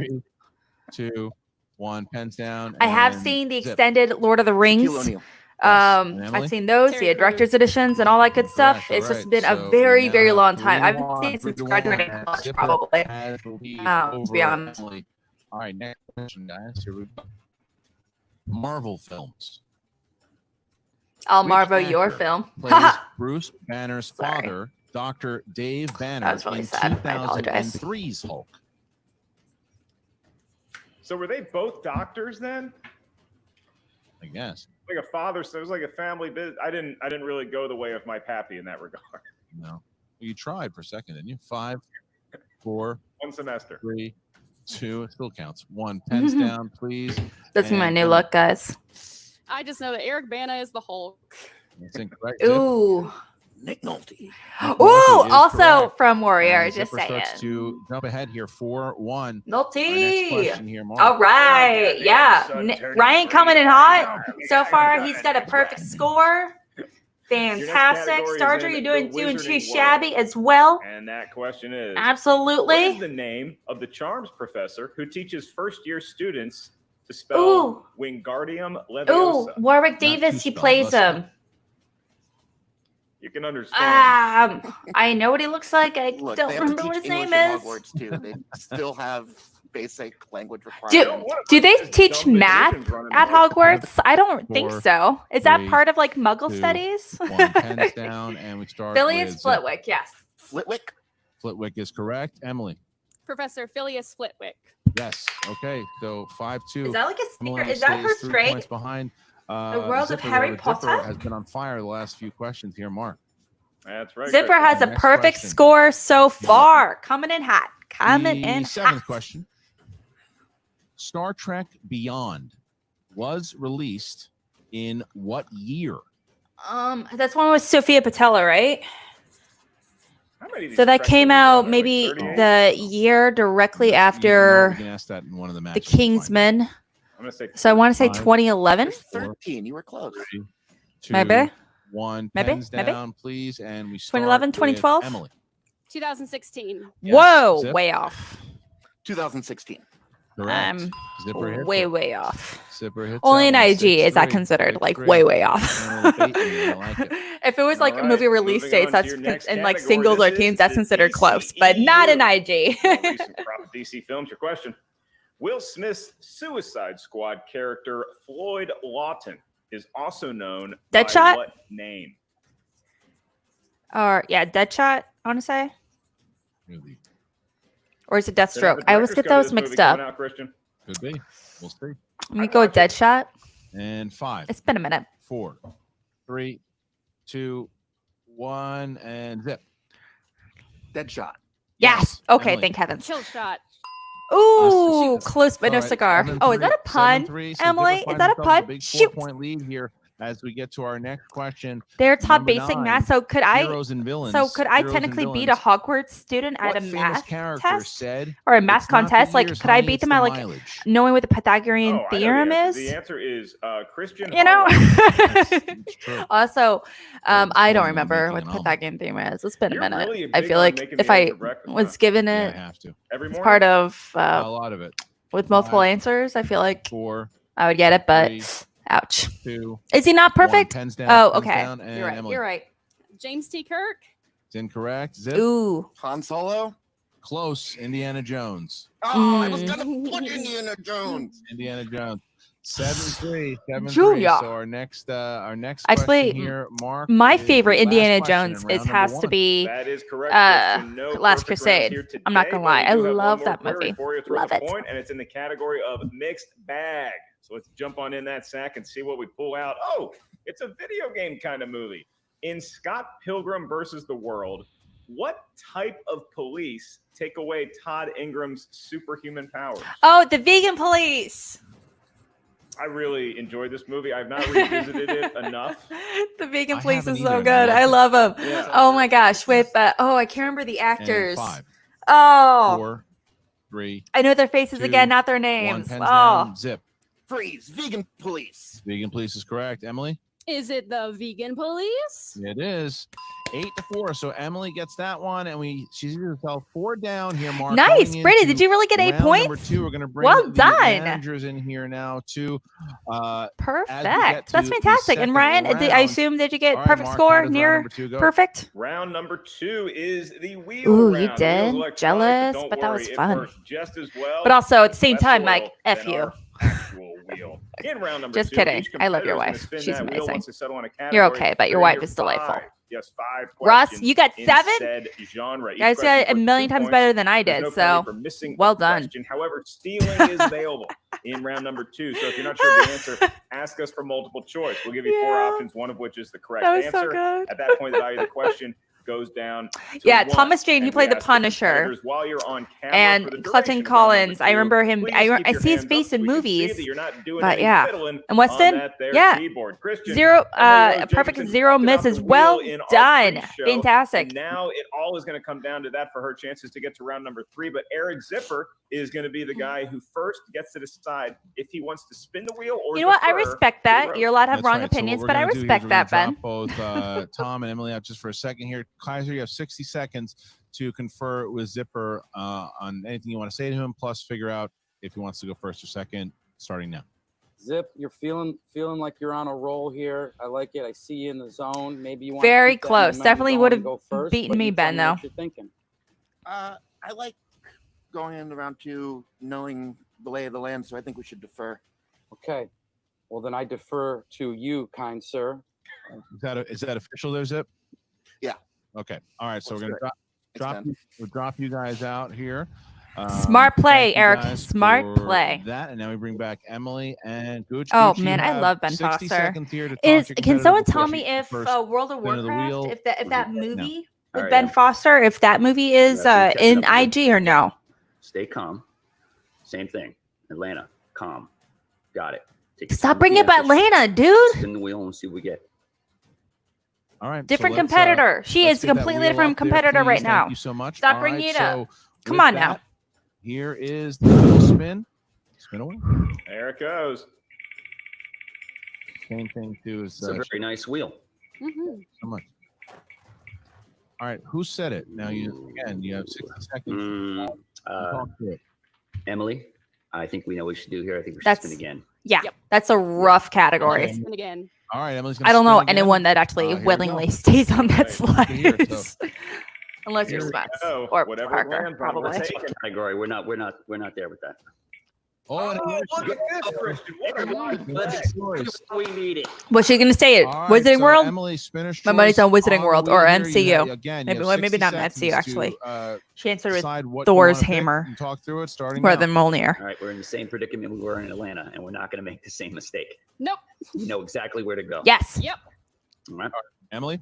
3, 2, 1. Pens down. I have and seen the zip. extended Lord of the Rings. Shaquille O'Neal. And I've Emily? seen those, Terry the director's Crews. editions, and all that good stuff. Correct, It's all just right. been So a we very, now very have long time. I 3-1, haven't seen it since 3-1, graduating and college, Zipper probably. has the lead To be over honest. Emily. All right, next question, guys. Here we go. Marvel films. I'll Which marvel your actor film. Plays Bruce Banner's Sorry. father, Dr. Dave Banner, That was really in sad. I apologize. 2003's Hulk. So were they both doctors then? I guess. Like a father, so it was like a family business. I didn't really go the way of my pappy in that regard. No. You tried for a second, didn't you? 5, 4, One semester. 3, 2. It still counts. 1. Pens down, please. That's my And new Emily. look, guys. I just know that Eric Bana is the Hulk. That's incorrect. Zip. Ooh. Nick Nolte. Nick Ooh, Nolte is also correct. from Warrior, And just Zipper starts saying. to jump ahead here. 4-1. Nolte. Our next question here, Mark. All right. goddamn Yeah. son turned Ryan green. coming in hot. We So got far, him he's done. got a perfect score. Fantastic. category is Starter, in you're the doing too Wizarding shabby as well. And that question is, what is Absolutely. the name of the charms professor who teaches first-year students to spell Ooh. Wingardium Ooh, Leviosa? Warwick Not Davis, too he plays spelled, him. You can understand. I know what he looks like. I Look, don't they have to remember what teach his English name at is. Hogwarts too. They still have basic language Do, requirements. do they Just teach dumb math magicians running at around. Hogwarts? I don't think 4, so. Is that 3, part of like Muggle 2, studies? 1. Pens down, and we start Phileas with Zip. Flitwick, yes. Flitwick. Flitwick is correct. Emily. Professor Phileas Flitwick. Yes. Okay. So 5-2. Is that like a Emily secret? Is that stays her 3 straight? points behind. The world of Zipper, Harry though. Zipper Potter? has been on fire the last few questions here, Mark. That's right. Zipper Chris. has a Next perfect question. score so far. Coming in hot. Coming The in 7th hot. question. Star Trek Beyond was released in what year? That's one with Sophia Patella, right? How many of these So that Trek came movies out are there? maybe Like 38? the year directly You know, after we can ask that in one of the The matches. and find out. Kingsman. I'm gonna say So I want to say 5, 2011. You're 13. You were close. 3, 2, Maybe. 1. Maybe, Pens maybe. down, please. And we start 2011, with 2012? Emily. 2016. Yes. Whoa, Zip. way off. 2016. Correct. Zipper hits Way, it. way off. Zipper hits Only that an one. IG is that 6-3. considered like 6-3. way, way off. And a little bait in there, I like it. If it was like All movie right, release moving dates, on to that's your next and like category. singles or This teams, is that's the considered close, but not an IG. More recent crop of DC films. Your question: Will Smith's Suicide Squad character Floyd Lawton is also known Deadshot? by what name? Or yeah, Deadshot, I want to say, Really. or is it They don't have Deathstroke? a I always director's get cut of those this movie mixed coming up. out, Christian. Could be. We'll see. Let me go with Deadshot. And 5, It's been a minute. 4, 3, 2, 1, and zip. Deadshot. Yes. Okay. Emily. Thank heavens. Kill shot. Ooh, Yes. close, but no All right, cigar. 7-3, Oh, is that a pun? 7-3. So Emily? Zipper Is that a finds himself pun? a big Shoot. 4-point lead here as we get to our next question. They're taught Number basic 9, math. So could I? Heroes and villains. So could I Heroes and technically beat a villains. Hogwarts student at What a famous math character test said, or a math "It's not the contest? Like, years, could I honey, beat it's them the at like mileage." knowing what the Pythagorean Oh, I know the theorem answer. is? The answer is Christian. You know. It's true. Also, It's I don't fun remember making what an omelet. Pythagorean theorem is. It's been a You're minute. really I big feel on like making if the I egg for breakfast, was huh? given Yeah, I it have to. Every as morning. part of A lot of it. with multiple 5, answers, I feel like 4, I would get it. But 3, ouch. 2, Is he not 1. perfect? Pens down. Oh, pens okay. down, and You're right. Emily. You're right. James T. Kirk. It's incorrect. Zip. Ooh. Han Solo. Close. Indiana Jones. Oh, I was gonna put Indiana Jones. Indiana Jones. 7-3. 7-3. Junior. So our next Actually, question here, Mark. My is favorite the last Indiana question in Jones round is number has to 1. be That is correct. Christian. No Last perfect rounds Crusade. here I'm not today, gonna but lie. we I do have one love more that query movie. for you. It's worth Love a it. point, and it's in the category of mixed bag. So let's jump on in that sack and see what we pull out. Oh, it's a video game kind of movie. In Scott Pilgrim versus the World, what type of police take away Todd Ingram's superhuman powers? Oh, the vegan police. I really enjoyed this movie. I've not revisited it enough. The vegan I police haven't is so either, good. man. I love them. Yeah. Oh my gosh. With I can't remember the And actors. 5, Oh, 4, 3, I know their faces 2, again, not their 1. names. Pens Oh, down. Zip. Freeze. Vegan police. Vegan police is correct. Emily? Is it the vegan police? It is 8-4. So Emily gets that one, and she's herself 4 down here, Mark. Nice, Brady. Did you really get 8 points? Number 2. We're going to bring well the done. managers in here now too. Perfect. That's fantastic. And Ryan, I assume did you get right, perfect Mark, score? how does Near round number 2 go? perfect? Round number 2 is the wheel Ooh, round. you The wheel's did. electronic, Jealous, don't but that was worry, it fun. works just as well. But also at the same less time, oil Mike, F than you. our actual wheel. In round number Just 2, kidding. each I love your competitor is wife. gonna spin She's that wheel amazing. once they settle on a You're category. okay, but your They're gonna wife hear is delightful. 5 Russ, questions you got in 7? said genre. Each Guys got question it a worth million 2 times points. better than I There's did. no penalty So for missing well a done. question. However, stealing is available in round number 2. So if you're not sure of the answer, ask us for multiple choice. We'll give you 4 Yeah. options, one of which is the correct That was so answer. good. At that point, the value of the question goes down to Yeah, 1. Thomas Jane, he And we played the ask Punisher. competitors while you're on camera And for the Clutton duration of round number Collins, I 2, remember him. please I keep your see his hands face up in so we can see movies. that you're not doing But any yeah. fiddling And Weston? on that there Yeah. keyboard. Christian, 0 Emily Rose perfect Jacobson 0 walked it out misses. the Well wheel in our done. pre-show, Fantastic. And now it all is going to come down to that for her chances to get to round number 3. But Eric Zipper is going to be the guy who first gets to decide if he wants to spin the wheel or You know what? I defer respect to the that. rope. You're allowed to have That's wrong right. So opinions, what but we're I gonna do here is respect we're that, gonna Ben. drop both Tom and Emily out just for a second here. Kaiser, you have 60 seconds to confer with Zipper on anything you want to say to him, plus figure out if he wants to go first or second, starting now. Zip, you're feeling like you're on a roll here. I like it. I see you in the zone. Maybe you want Very to keep that close. momentum Definitely going would and have go first, beaten but me, you tell Ben, what though. you're thinking. I like going into round 2 knowing the lay of the land, so I think we should defer. Okay. Well, then I defer to you, kind sir. Is that official there, Zip? Yeah. Okay. All right. So That's we're gonna great. we'll drop you guys out here. Smart play, thank you Eric. guys Smart for play. That, and now we bring back Emily and Gooch. Oh Gooch, you man, I have love Ben 60 Foster. seconds here to talk Can your competitor someone before tell she me if first World of spin of the Warcraft, wheel. if that movie with All right, Ben Em. Foster, if that movie is That's it, in catching up IG or no? Stay calm. Same thing. Atlanta, calm. Got it. Take your Stop time with bringing the up answers. Atlanta, dude. Spin the wheel and see what we get. All right. Different so let's, competitor. She let's is a get that completely wheel different up there, competitor right please. now. Thank you so much. Stop All bringing right, it up. so Come with on now. that, here is the wheel spin. Spin away. There it goes. Same thing too as It's a very nice wheel. Mhm. so much. All right, who said it? Now you have 60 seconds. to talk to it. Emily, I think we know what we should do here. I think we should That's- spin again. Yeah, Yep. that's a rough category. Okay. Spin again. All right, Emily's gonna I don't know spin again. anyone that actually Here we willingly go. stays on that Right, slide. here, so- Unless you're Here we Spence go. or Whatever Parker, lands on, we're probably. taking. Category. We're not there with that. Oh, and look at this, Christian. What a nice play. We need it. What's she gonna say? It all right, Wizarding so World. Emily, spinner's My money's choice on Wizarding the World wheel or here. You MCU. have- again, you Maybe have maybe not 60 MCU seconds actually. to, She answered with decide what Thor's you wanna pick hammer and talk through it starting rather now. than Mjolnir. All right, we're in the same predicament we were in Atlanta, and we're not going to make the same mistake. Nope. We know exactly where to go. Yes. Yep. All right. Emily,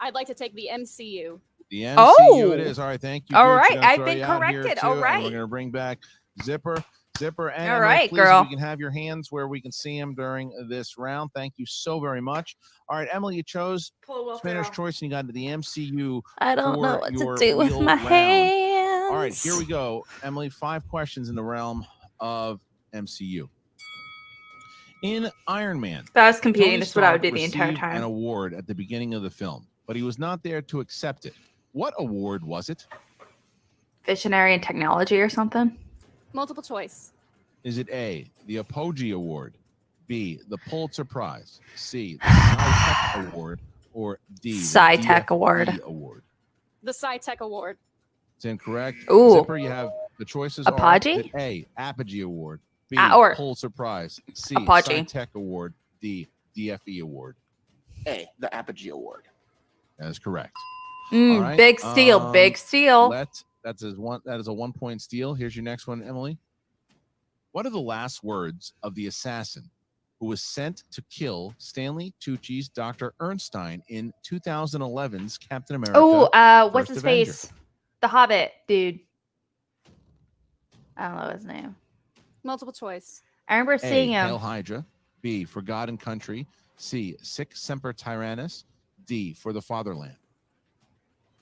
I'd like to take the MCU. the MCU Oh. it is. All right, thank you. All Gooch. right, We're gonna I've throw been you out here, corrected. too, All and right. we're gonna bring back Zipper, and All Emily, right, please, girl. if you can have your hands where we can see them during this round. Thank you so very much. All right, Emily, you chose Spinner's Choice and you got into the MCU. I don't know for what to your do with wheel my round. hands. All right, here we go. Emily, 5 questions in the realm of MCU. In Iron Man, If I was competing, Tony this is what I would Stark do the entire received an time. award at the beginning of the film, but he was not there to accept it. What award was it? Visionary and technology or something. Multiple choice. Is it A, the Apogee Award, B, the Pulitzer Prize, C, the Sci-Tech Award, or D, the Sci-Tech DFE Award. Award? The Sci-Tech Award. It's incorrect. Ooh. Zipper, you have the choices Apogee? are that A, Apogee Award, B, Or Pulitzer Prize, C, Apogee. Sci-Tech Award, D, DFE Award. A, the Apogee Award. That is correct. Mm, All right, big steal, big steal. That is a 1-point steal. Here's your next one, Emily. What are the last words of the assassin who was sent to kill Stanley Tucci's Dr. Ernstein in 2011's Captain America? Oh, what's First his Avenger? face? The Hobbit dude. I don't know his name. Multiple choice. I remember A, seeing him. Hail Hydra. B, Forgotten Country. C, Sic Semper Tyrannis. D, For the Fatherland.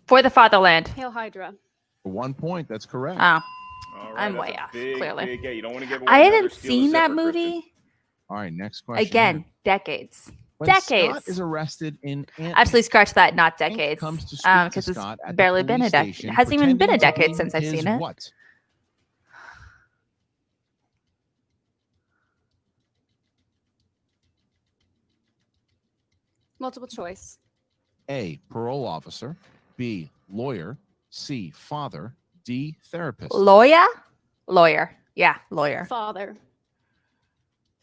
For the Fatherland. Hail Hydra. For 1 point, that's correct. Oh. All I'm that's way a off, big, clearly. Big gate. You don't want to give away I another hadn't steal the seen that zipper, Kristen. movie. All right, next question. Again, here. decades. When Decades. Scott is arrested in Ant-Man, Absolutely scratch that, not Hank decades. comes to speak to Because it's Scott at the barely been a police decade. station, It hasn't even been a pretending to decade be since I've his seen it. What? Multiple choice. A, parole officer. B, lawyer. C, father. D, therapist. Lawyer? Lawyer. Yeah, lawyer. Father.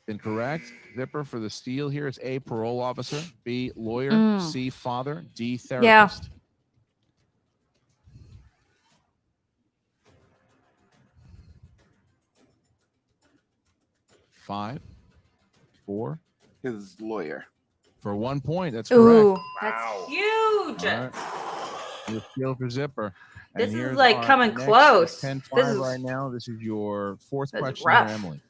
Incorrect. Zipper for the steal here is A, parole officer. B, lawyer. C, father. D, therapist. 5, 4. His lawyer. For 1 point. That's correct. Ooh, Wow. that's huge. All right. The steal for Zipper. This And is here's like our coming next close. 10-5 This is right now. This is your fourth this is question here, rough. Emily.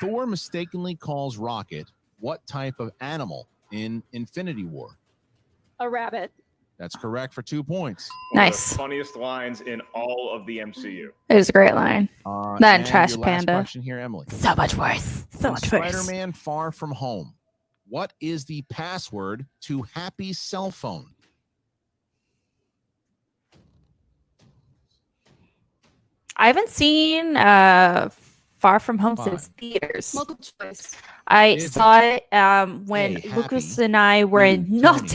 Thor mistakenly calls Rocket what type of animal in Infinity War? A rabbit. That's correct for 2 points. One of Nice. the funniest lines in all of the MCU. It was a great line. That and Trash your last Panda. question here, Emily. So much worse. So In much worse. Spider-Man Far From Home, what is the password to Happy's cell phone? I haven't seen Far From Home 5. since theaters. Multiple choice. I Is it saw it when A, Lucas Happy, and I were in B, Tony,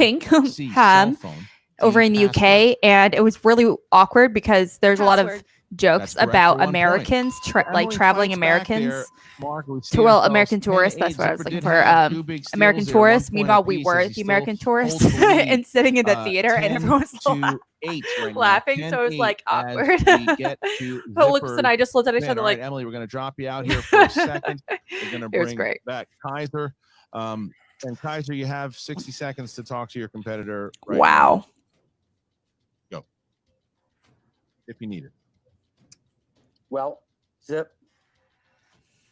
C, cell Nottingham phone, over D, in the password. UK, and it was really awkward because there's a lot of Password. jokes That's correct about for 1 point. Americans, like Emily traveling fights back Americans. there. Mark, we see To well, ourselves American 10-8. tourists. That's what I was Zipper looking did for. have 2 big steals American there, 1 tourists. point Meanwhile, we apiece as were he the still American holds tourists the lead, and sitting in the theater, and 10 everyone was to 8 right now. laughing. So it was 10-8 like as awkward. we get to But Lucas and Zipper's I just looked at each man. other All right, like, Emily, we're going to drop you out here for a second. We're going to it was bring great. back Kaiser. And Kaiser, you have 60 seconds to talk to your competitor right Wow. now. Go. If you need it. Well, Zip,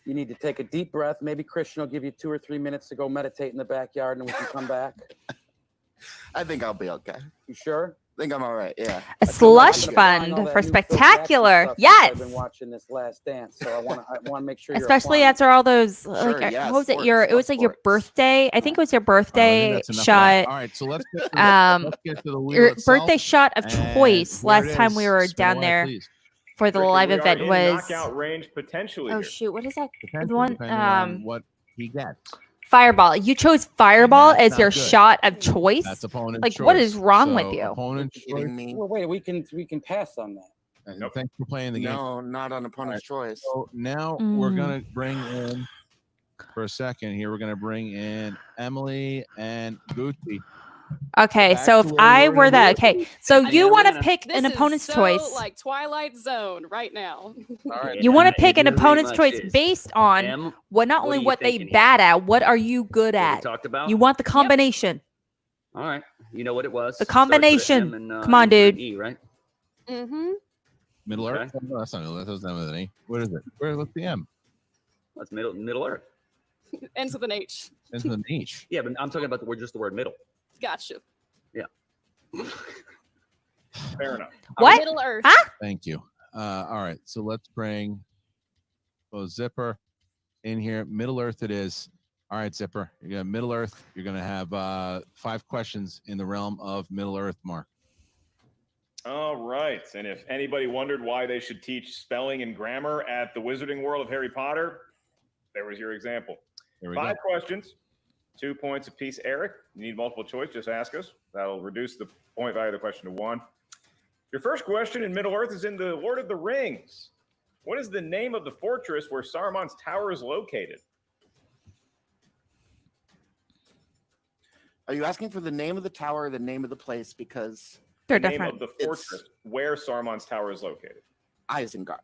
you need to take a deep breath. Maybe Christian will give you 2 or 3 minutes to go meditate in the backyard, and then we can come back. I think I'll be okay. You sure? I think I'm all right. Yeah. A slush fund for spectacular. Yes. I've been watching this Last Dance, so I want to make sure you're Especially applying. after all those, Sure, like, yeah, what was it? sports, It was like your sports. birthday. I think it was your I birthday think that's enough of shot. that. All right, so let's get to, let's get to the wheel Your itself. birthday shot of And choice here last it time is. we were Spin down away, there please. for the Christian, live we are event in was. knockout range potentially Oh here. shoot! What is that? Potentially, The one depending on what he gets. Fireball. You chose Fireball that's as not your good. shot of choice. That's opponent's Like, choice. what is wrong with So, you? Opponent's choice. Kidding me? Well, wait, we can pass on that. And thanks for playing the game. No, not on opponent's choice. So now we're gonna bring in for a second here. We're gonna bring in Emily and Gucci. Okay, Back so to if where we I were were in that, the okay, so I you mean, want to Atlanta. pick This an is opponent's so, choice. like Twilight Zone right now. All right. You want to It pick an really opponent's much choice is. based on Em, what not what only are you what they thinking here? bad at, what are you good what we at? talked about? You want the combination. All right. You know what it was? The Starts with a combination. M and, Come on, ends with an dude. E, right? Mm-hmm. Middle Okay. Earth. No, that's not Middle Earth. That's not with an E. What is it? What's the M? That's Middle Earth. Ends with an H. Into the niche. Yeah, but I'm talking about just the word middle. Gotcha. Fair enough. What? Middle Earth. Huh? Thank you. All right, so let's bring Zipper in here. Middle Earth it is. All right, Zipper. You got Middle Earth. You're gonna have 5 questions in the realm of Middle Earth, Mark. All right. And if anybody wondered why they should teach spelling and grammar at the Wizarding World of Harry Potter, there was your example. Here we 5 go. questions, 2 points apiece. Eric, you need multiple choice, just ask us. That'll reduce the point value of the question to 1. Your first question in Middle Earth is in the Lord of the Rings. What is the name of the fortress where Saruman's tower is located? Are you asking for the name of the tower or the name of the place? Because They're The name different. of the fortress where Saruman's tower is located. Isengard.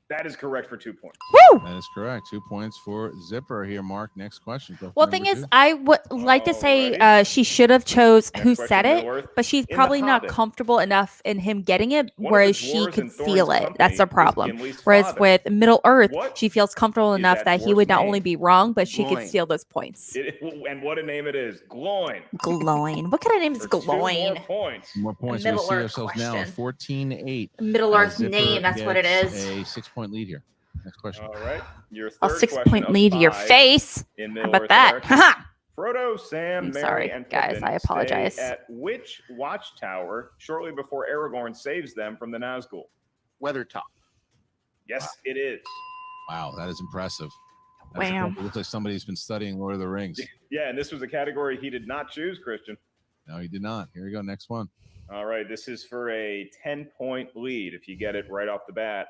That is correct for 2 points. Woo! That is correct. 2 points for Zipper here, Mark. Next question. Go for Well, thing number is, two. I would like to say Alrighty. she should have chose Next who question, said it, Middle-earth. but she's In The probably not Hobbit, comfortable enough in him getting it, one of the whereas she dwarves could in feel Thorin's it. That's the company was problem. Gimli's Whereas father. with Middle Earth, What she feels comfortable is enough that that he dwarf's would not name? only be wrong, but she could Gloin. steal those points. And what a name it is. Gloin. Gloin. What kind of name is For 2 more Gloin? points. More points. We Middle see Earth ourselves now at question. 14-8. Middle as Earth Zipper name, that's what it gets is. A 6-point lead here. Next question. All right. Your A third 6-point question of lead to your 5 face. in How Middle about Earth, that? Eric. Haha. Frodo, Sam, I'm Merry, sorry, and guys. Pippin I apologize. stay at which watchtower shortly before Aragorn saves them from the Nazgul? Weathertop. Yes, it is. Wow, that is impressive. Wow. It looks like somebody's been studying Lord of the Rings. Yeah, and this was a category he did not choose, Christian. No, he did not. Here we go. Next one. All right, this is for a 10-point lead if you get it right off the bat.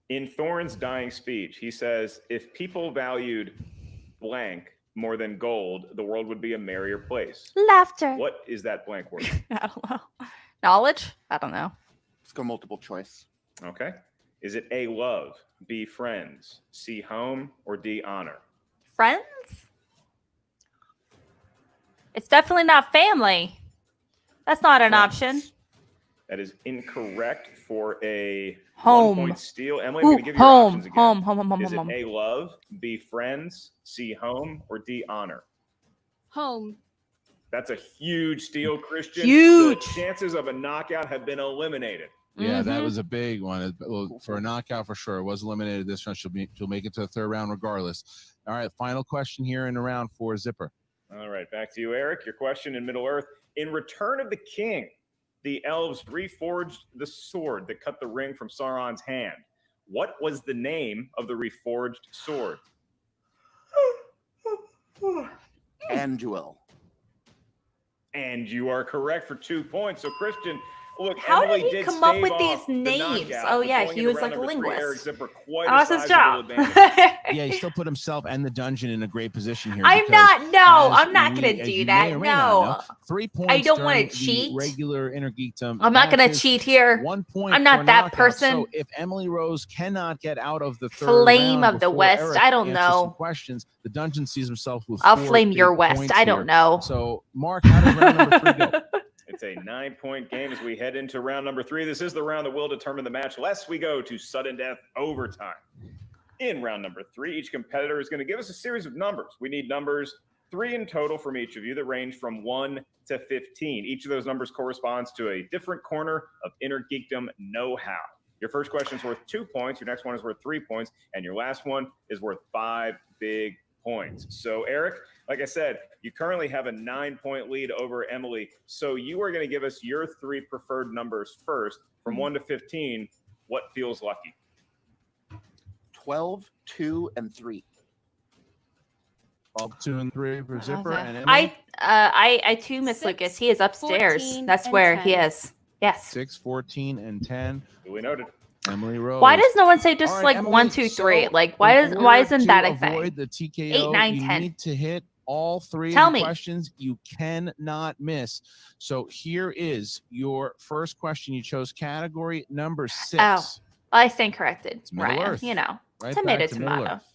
In Thorin's dying speech, he says, if people valued blank more than gold, the world would be a merrier place. Laughter. What is that blank word? I don't know. Knowledge? I don't know. Let's go multiple choice. Okay. Is it A, love, B, friends, C, home, or D, honor? Friends? It's definitely not family. That's not an Friends. option. That is incorrect for a Home. 1-point steal. Emily, I'm Ooh, going to give you your home, options again. home. Is it A, love, B, friends, C, home, or D, honor? Home. That's a huge steal, Christian. Huge. The chances of a knockout have been eliminated. Yeah, that Mhm. was a big one. Well, for a knockout, for sure. It was eliminated this round. She'll make it to the third round regardless. All right, final question here in the round for Zipper. All right, back to you, Eric. Your question in Middle Earth. In Return of the King, the elves reforged the sword that cut the ring from Sauron's hand. What was the name of the reforged sword? Anduel. And you are correct for 2 points. So, Christian, look, How Emily did he come up stave with off these the names? knockout, Oh, but yeah, going he into was round like a number 3, Eric linguist. Zipper, quite That was a his sizable job. advantage. Yeah, he still put himself and the dungeon in a great position here. I'm because not. No, as I'm not we- going to as do you that. may or may not know, No. 3 points. don't wanna during the cheat. Regular Innergeekdom. I'm not going to matches, cheat here. 1 point. I'm not for a that knockout. person. So if Emily Rose cannot get out of the third Flame round of the before West, Eric I don't answers some know. questions, the dungeon sees himself with I'll 4 flame your big West. points I don't here. know. So, Mark, how does round number 3 go? It's a 9-point game as we head into round number 3. This is the round that will determine the match, lest we go to sudden death overtime. In round number 3, each competitor is going to give us a series of numbers. We need numbers 3 in total from each of you that range from 1 to 15. Each of those numbers corresponds to a different corner of Innergeekdom know-how. Your first question is worth 2 points. Your next one is worth 3 points. And your last one is worth 5 big points. So, Eric, like I said, you currently have a 9-point lead over Emily. So you are going to give us your 3 preferred numbers first. From 1 to 15, what feels lucky? 12, 2, and 3. 12, 2, and 3 for Zipper and Emily. I too, Miss 6, Lucas. He is upstairs. 14, That's and where 10. he is. Yes. 6, 14, and 10. Duly noted. Emily Rose. Why does no one say just All right, like Emily, 1, 2, 3? so Like why in why order isn't to that a avoid thing? the TKO, 8, 9, you 10. need to hit all 3 Tell of the me. questions. You cannot miss. So here is your first question. You chose category number 6. Oh, I stand corrected. It's Middle Ryan, Earth. you know, Right tomato, back to Middle tomato. Earth.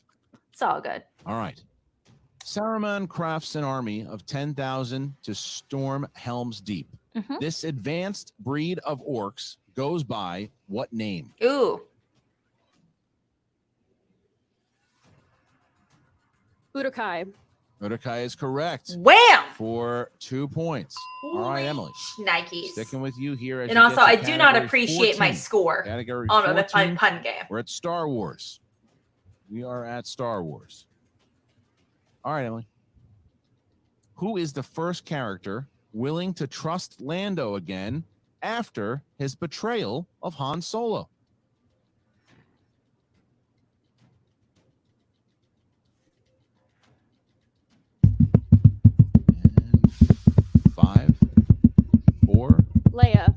It's all good. All right. Saruman crafts an army of 10,000 to storm Helm's Deep. Mhm. This advanced breed of orcs goes by what name? Ooh. Urukai. Uruk-hai is correct Wham! for 2 points. All right, Emily. Nikes. Sticking with you here. As And you also, get to I do not category appreciate my 14. score. Category Oh no, that's my 14, pun game. we're at Star Wars. We are at Star Wars. All right, Emily. Who is the first character willing to trust Lando again after his betrayal of Han Solo? And 5, 4, Leia.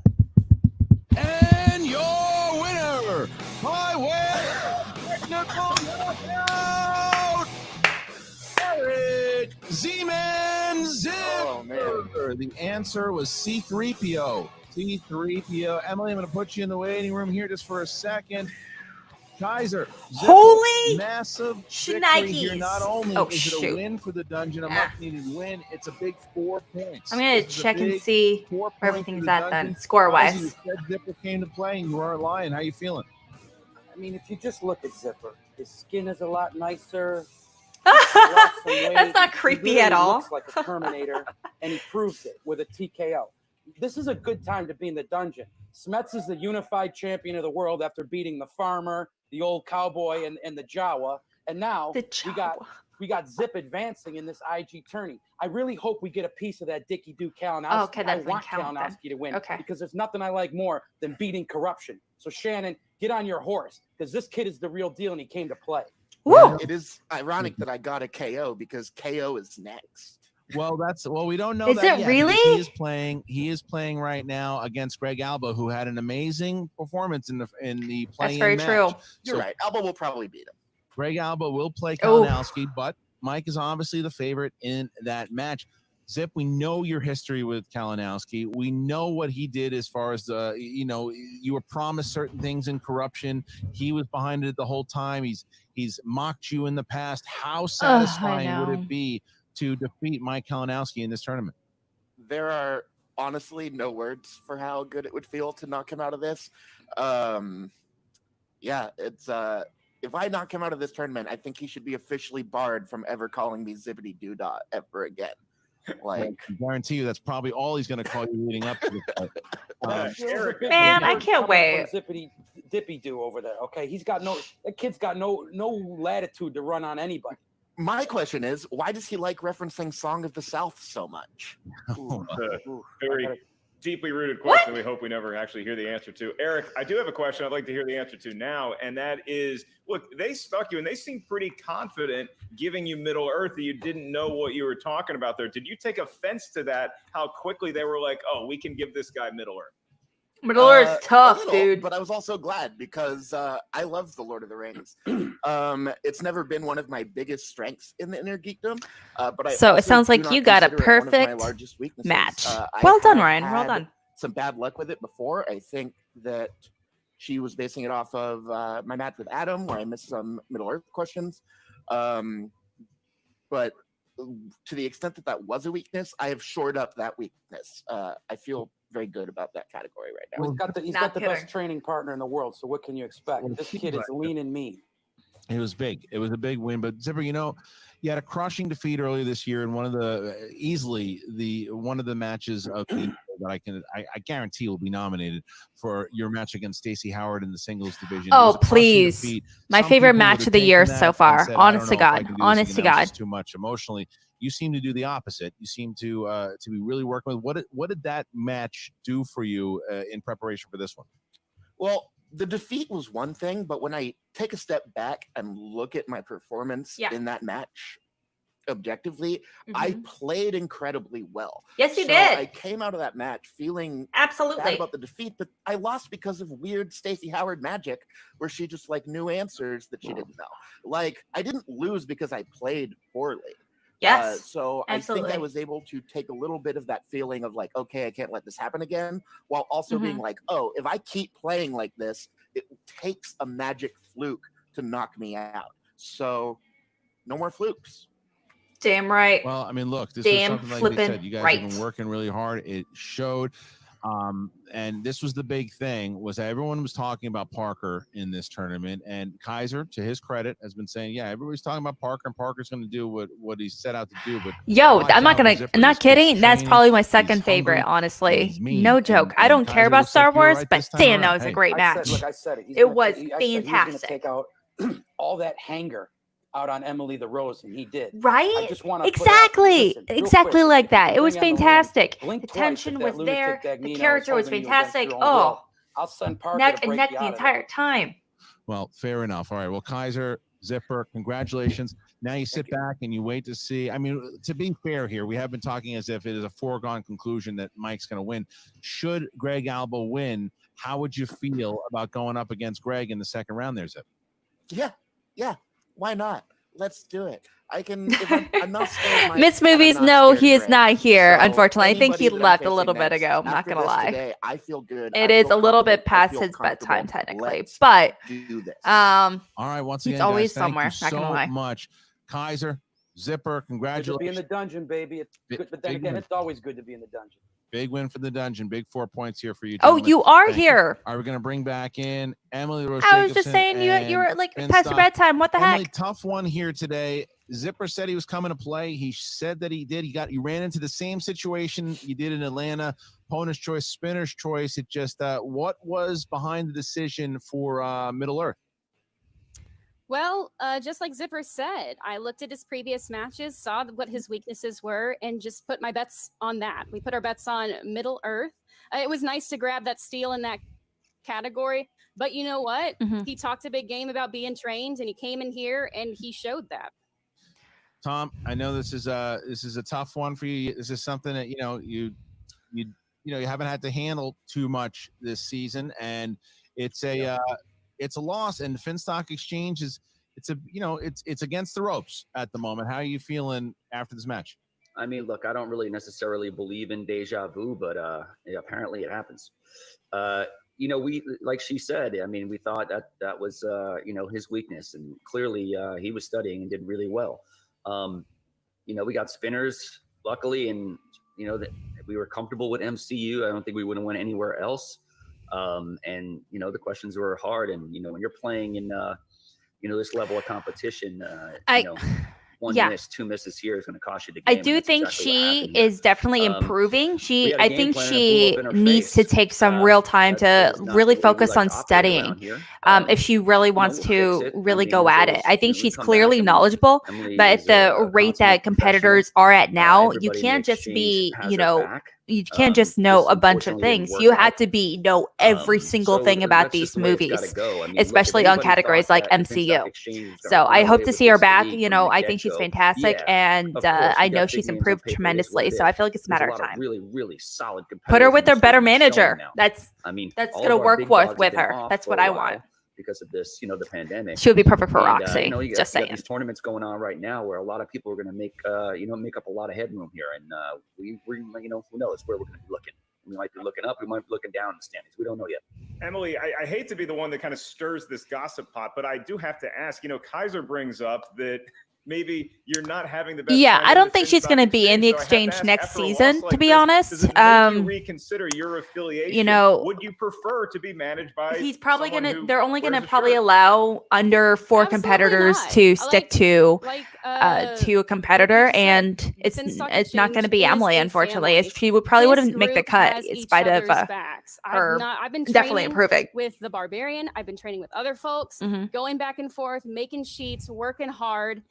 and your winner by way of technical knockout, Eric Z-Man Zipper. Oh, man. The answer was C-3PO. C3PO. Emily, I'm going to put you in the waiting room here just for a second. Kaiser, Holy massive victory here. shnikes. Not only Oh, is it a shoot. win for the dungeon, a Ah. much-needed win, it's a big 4 points. I'm going to This is a check and big see 4 where points everything's for the at then, dungeon. score-wise. Kaiser, you said Zipper came to play, and you weren't lying. How you feeling? I mean, if you just look at Zipper, his skin is a lot nicer. Lost some weight. That's not He creepy literally at all. Looks like a Terminator, and he proves it with a TKO. This is a good time to be in the dungeon. Smets is the unified champion of the world after beating the farmer, the old cowboy, and the Jawa. And now we got Zip advancing in this IG tourney. I really hope we get a piece of that Dickie Doo Kalinowski. Oh, okay, I that's want count then. Kalinowski to win Okay. because there's nothing I like more than beating corruption. So Shannon, get on your horse because this kid is the real deal and he came to play. Woo! It is ironic that I got a KO because KO is next. Well, we don't know Is that it yet, really? because He is playing right now against Greg Alba, who had an amazing performance in the play-in That's very match. true. You're right. Alba will probably beat him. Greg Alba will play Oh. Kalinowski, but Mike is obviously the favorite in that match. Zip, we know your history with Kalinowski. We know what he did as far as you were promised certain things in corruption. He was behind it the whole time. He's mocked you in the past. How satisfying would it be to defeat Mike Kalinowski in this tournament? There are honestly no words for how good it would feel to knock him out of this. It's if I knock him out of this tournament, I think he should be officially barred from ever calling me Zippity Doodah ever again. Like, I guarantee you, that's probably all he's going to call you leading up to the fight. Eric, Man, I can't wait. Zippity Dippy Doo over there. Okay, that kid's got no latitude to run on anybody. my question is, why does he like referencing Song of the South so much? Very deeply rooted question we hope we never actually hear the answer to. Eric, I do have a question I'd like to hear the answer to now, and that is, look, they stuck you, and they seemed pretty confident giving you Middle Earth that you didn't know what you were talking about there. Did you take offense to that, how quickly they were like, oh, we can give this guy Middle Earth? Middle Earth's tough, dude. But I was also glad because I love The Lord of the Rings. It's never been one of my biggest strengths in the Innergeekdom. So it sounds like you got a perfect match. Well done, Ryan. Well done. Some bad luck with it before. I think that she was basing it off of my match with Adam, where I missed some Middle Earth questions. But to the extent that was a weakness, I have shored up that weakness. I feel very good about that category right now. Well, he's got the best training partner in the world, so what can you expect? This kid is lean and mean. It was big. It was a big win. But Zipper, you had a crushing defeat earlier this year in one of the matches of the that I guarantee will be nominated for your match against Stacey Howard in the singles division. Oh, please. My favorite match of the year so far. Honest to God. Honest to God. Too much emotionally. You seem to do the opposite. You seem to be really working with what did that match do for you in preparation for this one? Well, the defeat was one thing, but when I take a step back and look at my performance in that match objectively, I played incredibly well. Yes, you did. I came out of that match feeling absolutely bad about the defeat, but I lost because of weird Stacey Howard magic where she just knew answers that she didn't know. I didn't lose because I played poorly. Yes. So absolutely. I think I was able to take a little bit of that feeling of okay, I can't let this happen again, while also being oh, if I keep playing like this, it takes a magic fluke to knock me out. So no more flukes. Damn right. Well, I mean, look, this was something like they said. You guys have been working really hard. It showed. And this was the big thing, was that everyone was talking about Parker in this tournament, and Kaiser, to his credit, has been saying, everybody's talking about Parker, and Parker's going to do what he set out to do. But I'm not kidding. That's probably my second favorite, honestly. No joke. I don't care about Star Wars, but damn, that was a great match. I said it. It was fantastic. He's going to take out all that hanger out on Emily the Rose, and he did. Right? I just want to exactly quick, like that. It was fantastic. The tension was there. The character was fantastic. Oh, I'll send Parker neck and neck the entire time. Well, fair enough. All right. Well, Kaiser, Zipper, congratulations. Now you sit back and you wait to see. I mean, to be fair here, we have been talking as if it is a foregone conclusion that Mike's going to win. Should Greg Alba win, how would you feel about going up against Greg in the second round there, Zip? Yeah. Why not? let's do it. I can. If I'm not scared. Miss Movies, no, he is not here. Unfortunately, I think he left a little bit ago. I'm not gonna lie. Today, I feel good. It is a little bit past his bedtime, technically, but do this. All right, once again, he's always guys, thank somewhere. you Not gonna so lie. much, Kaiser, Zipper. Good to Congratulations! be in the dungeon, baby. It's good, but then again, it's always good to be in the dungeon. Big win for the dungeon. Big 4 points here for you. Oh, Gentlemen. you are Thank you. here. Are we going to bring back in Emily Rose? I was just Jacobson saying you were like and past your Stock? bedtime. What the Emily, heck? tough one here today. Zipper said he was coming to play. He said that he did. He ran into the same situation you did in Atlanta. Opponent's choice, spinner's choice. It just what was behind the decision for Middle Earth? Well, just like Zipper said, I looked at his previous matches, saw what his weaknesses were, and just put my bets on that. We put our bets on Middle Earth. It was nice to grab that steal in that category, but you know what? He talked a big game about being trained, and he came in here and he showed that. Tom, I know this is a tough one for you. This is something that you haven't had to handle too much this season, and it's a loss. And Finstock Exchange it's against the ropes at the moment. How are you feeling after this match? I mean, look, I don't really necessarily believe in deja vu, but apparently it happens. We, like she said, I mean, we thought that was his weakness, and clearly he was studying and did really well. We got spinners, luckily, and that we were comfortable with MCU. I don't think we would have went anywhere else. The questions were hard, and when you're playing in this level of competition, one miss, 2 misses here is going to cost you the game. I do think she is definitely improving. I think she needs to take some real time to really focus on studying. If she really wants to really go at it, I think she's clearly knowledgeable, but at the rate that competitors are at now, you can't just be, you can't just know a bunch of things. You have to know every single thing about these movies, especially on categories like MCU. So I hope to see her back. I think she's fantastic, and I know she's improved tremendously. So I feel like it's a matter of time. Really, really solid. Put her with her better manager. That's gonna work with her. That's what I want. Because of this, the pandemic. She would be perfect for Roxy. Just saying. You got these tournaments going on right now where a lot of people are going to make up a lot of headroom here, and we who knows where we're going to be looking. We might be looking up. We might be looking down in the standings. We don't know yet. Emily, I hate to be the one that kind of stirs this gossip pot, but I do have to ask. Kaiser brings up that maybe you're not having the best. Yeah, I don't think she's going to be in the exchange next season, to be honest. Does it make you reconsider your affiliation? Would you prefer to be managed by? He's probably they're only gonna probably allow under 4 competitors to stick to a competitor, and it's not going to be Emily, unfortunately. She wouldn't make the cut in spite of her. I've been definitely improving with the Barbarian. I've been training with other folks, going back and forth, making sheets, working hard.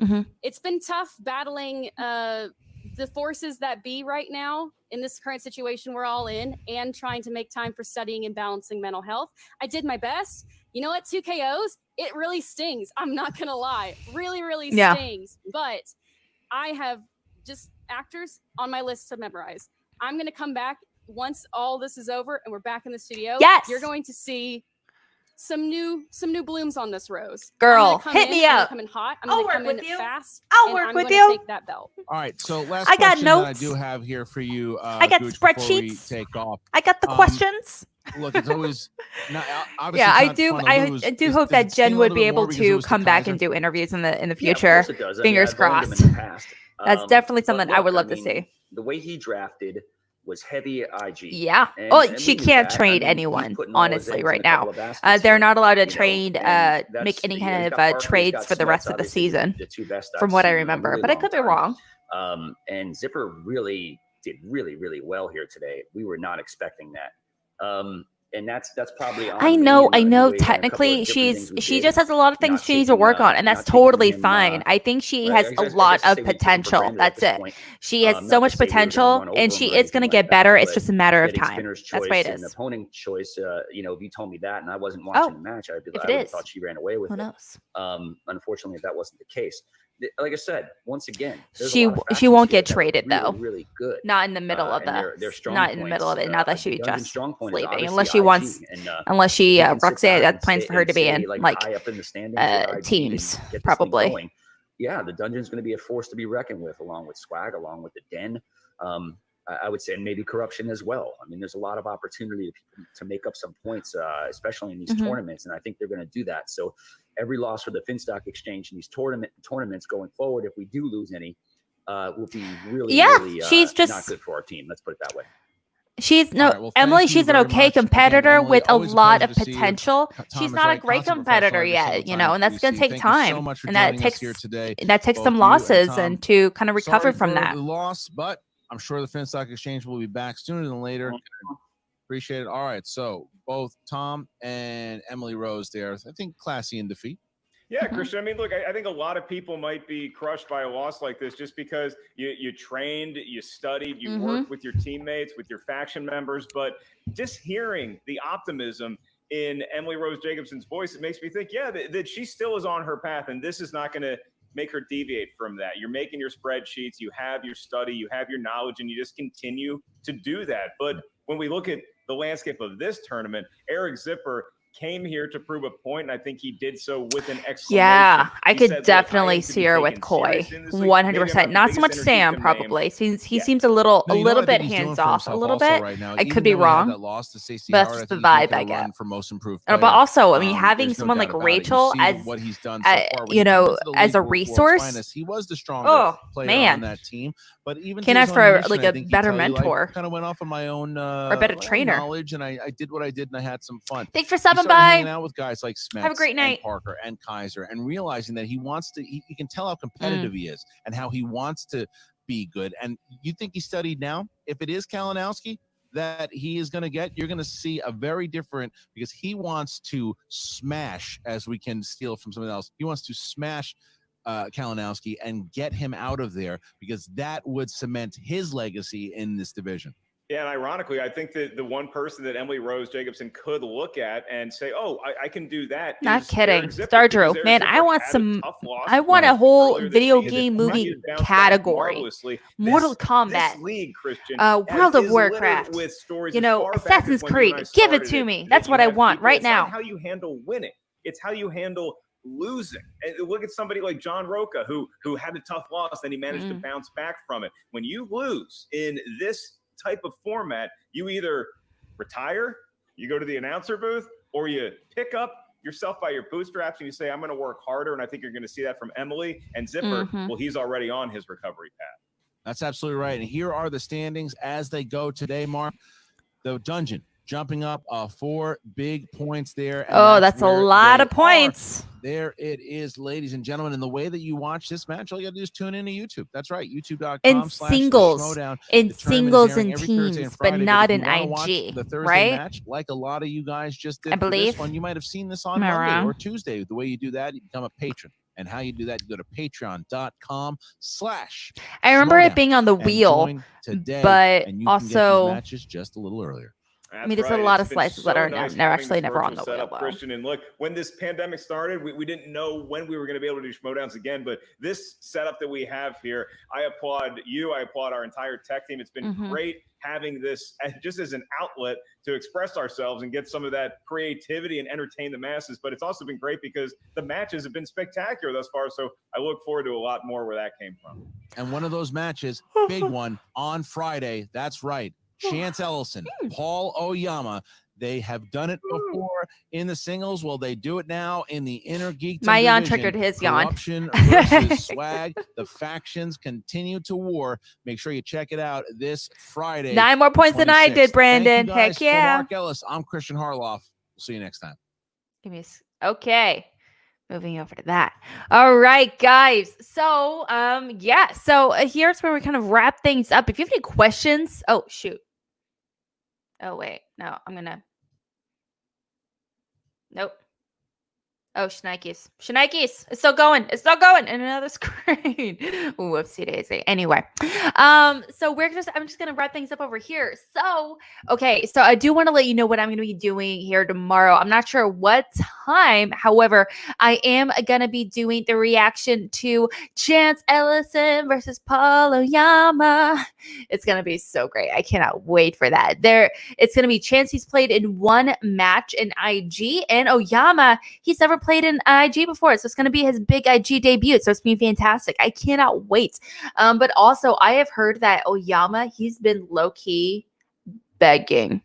It's been tough battling the forces that be right now in this current situation we're all in, and trying to make time for studying and balancing mental health. I did my best. You know what? 2 KOs, it really stings. I'm not going to lie. Really, really stings. But I have just actors on my list to memorize. I'm going to come back once all this is over and we're back in the studio. Yes. You're going to see some new blooms on this rose. Girl, hit me up. I'm coming hot. I'm going to come in fast. I'll work with you. Take that belt. All right. So last I got question notes. that I do have here for you. I got Gooch, spreadsheets. Take off. I got the questions. Look, it's always I do hope that Jen would be able to come back and do interviews in the future. Fingers crossed. That's definitely something I would love to see. The way he drafted was heavy IG. Yeah. She can't trade anyone, honestly, right now. They're not allowed to trade, make any kind of trades for the rest of the season, from what I remember. But I could be wrong. And Zipper really did really, really well here today. We were not expecting that. And that's probably on I know technically she just has a lot of things she needs to work on, and that's totally fine. I think she has a lot of potential. That's it. She has so much potential, and it's going to get better. It's just a matter of time. That's the way it is. An opponent choice, if you told me that and I wasn't watching the match, I would have thought she ran away with it. Who knows? Unfortunately, that wasn't the case. Like I said, once again, she won't get traded though. Really good. Not in the middle of not in the middle of it. Not that she just leaving, unless she Roxanne, that plans for her to be in like teams, probably. yeah, the dungeon's going to be a force to be reckoned with, along with Swag, along with the Den. I would say maybe corruption as well. I mean, there's a lot of opportunity to make up some points, especially in these tournaments, and I think they're going to do that. So every loss for the Finstock Exchange in these tournaments going forward, if we do lose any, will be really she's just not good for our team. Let's put it that way. She's All right, well, Emily. thank you She's an very okay much. competitor Again, Emily, with a always a lot pleasure of to see you. potential. Tom She's is not right. a great Constant competitor professor every yet, single you know, time and that's we going to see. take Thank you so time, much for and that joining us here today, takes both some you and losses Tom. and to kind of recover Sorry from for that. the loss, but I'm sure the Finstock Exchange will be back sooner than later. Appreciate it. All right, so both Tom and Emily Rose there, I think classy in defeat. Yeah, Christian. I mean, look, I think a lot of people might be crushed by a loss like this just because you trained, you studied, you worked with your teammates, with your faction members. But just hearing the optimism in Emily Rose Jacobson's voice, it makes me think, yeah, that she still is on her path. And this is not going to make her deviate from that. You're making your spreadsheets, you have your study, you have your knowledge, and you just continue to do that. But when we look at the landscape of this tournament, Eric Zipper came here to prove a point, and I think he did so with an exclamation. Yeah, I He could said, definitely see her with Koi, 100%. Not so much Sam, probably. He seems a little bit hands off, a little bit. Right now, I could be wrong, loss to Stacey but that's Howard, just the I think vibe I he's making a get. run for most improved But player. also, I mean, having There's no someone doubt like about it. Rachel You see as what he's done so far. When you he know, comes to the as a league, world's resource. finest, he was the stronger player on that team. But even can't to ask his for own admission, like I a think he'd better tell you, mentor, I kind of went off on my own or a better trainer. knowledge, and I did what I did, and I had some fun. Thanks for He subbing started by. hanging out with guys like Smets, Have a great night. and Parker and Kaiser, and realizing that he wants to. He can tell how competitive he is and how he wants to be good. And you think he studied now? If it is Kalinowski that he is going to get, you're going to see a very different, because he wants to smash, as we can steal from someone else. He wants to smash Kalinowski and get him out of there, because that would cement his legacy in this division. Yeah, and ironically, I think that the one person that Emily Rose Jacobson could look at and say, "Oh, I can do that." Not kidding, Star Drew. Man, I want some. I want a whole video game movie category. Mortal Kombat, this league, Christian, World of Warcraft, with stories, you know, Assassin's Creed. Give it to me. That's what I want right now. It's not how you handle winning; it's how you handle losing. And look at somebody like John Roca, who had a tough loss, then he managed to bounce back from it. When you lose in this type of format, you either retire, you go to the announcer booth, or you pick up yourself by your bootstraps and you say, I'm going to work harder. And I think you're going to see that from Emily and Zipper. Well, he's already on his recovery path. That's absolutely right. And here are the standings as they go today, Mark. The dungeon jumping up 4 big points there. And that's a lot of points. There it is, ladies and gentlemen. And the way that you watch this match, all you got to do is tune into YouTube. That's right, youtube.com/Schmoedown. In singles and teams, but not in IG, the Thursday right? match, like a lot of you guys just did I believe. this one. You might have seen this on Monday or Tuesday. The way you do that, you become a patron. And how you do that, you go to patreon.com/. I remember it being on the wheel, today, but and you also can get these matches just a little earlier. That's I mean, there's right. a lot It's of been slices that are nice they're having actually this never on virtual the wheel. setup, Christian. And look, when this pandemic started, we didn't know when we were going to be able to do Schmoedowns again. But this setup that we have here, I applaud you. I applaud our entire tech team. It's been great having this just as an outlet to express ourselves and get some of that creativity and entertain the masses. But it's also been great because the matches have been spectacular thus far. So I look forward to a lot more where that came from. And one of those matches, big one, on Friday. That's right. Chance Ellison, Paul Oyama. They have done it before in the singles. Well, they do it now in the Innergeekdom. My yawn triggered his yawn. Corruption versus Swag. The factions continue to war. Make sure you check it out this Friday. 9 more points than I did, Brandon. Heck yeah. For Mark Ellis, I'm Christian Harloff. We'll see you next time. Give me okay. Moving over to that. All right, guys. So, yeah. So here's where we kind of wrap things up. If you have any questions, oh shoot. Oh wait, no, I'm gonna. Nope. Oh, Shnikes. It's still going. It's still going in another screen. Whoopsie daisy. Anyway, so I'm just gonna wrap things up over here. So, okay, so I do want to let you know what I'm gonna be doing here tomorrow. I'm not sure what time. However, I am gonna be doing the reaction to Chance Ellison versus Paul Oyama. It's gonna be so great. I cannot wait for that. It's gonna be Chance. He's played in 1 match in IG, and Oyama, he's never played played in IG before, so it's going to be his big IG debut. So it's going to be fantastic. I cannot wait. But also, I have heard that Oyama, he's been low-key begging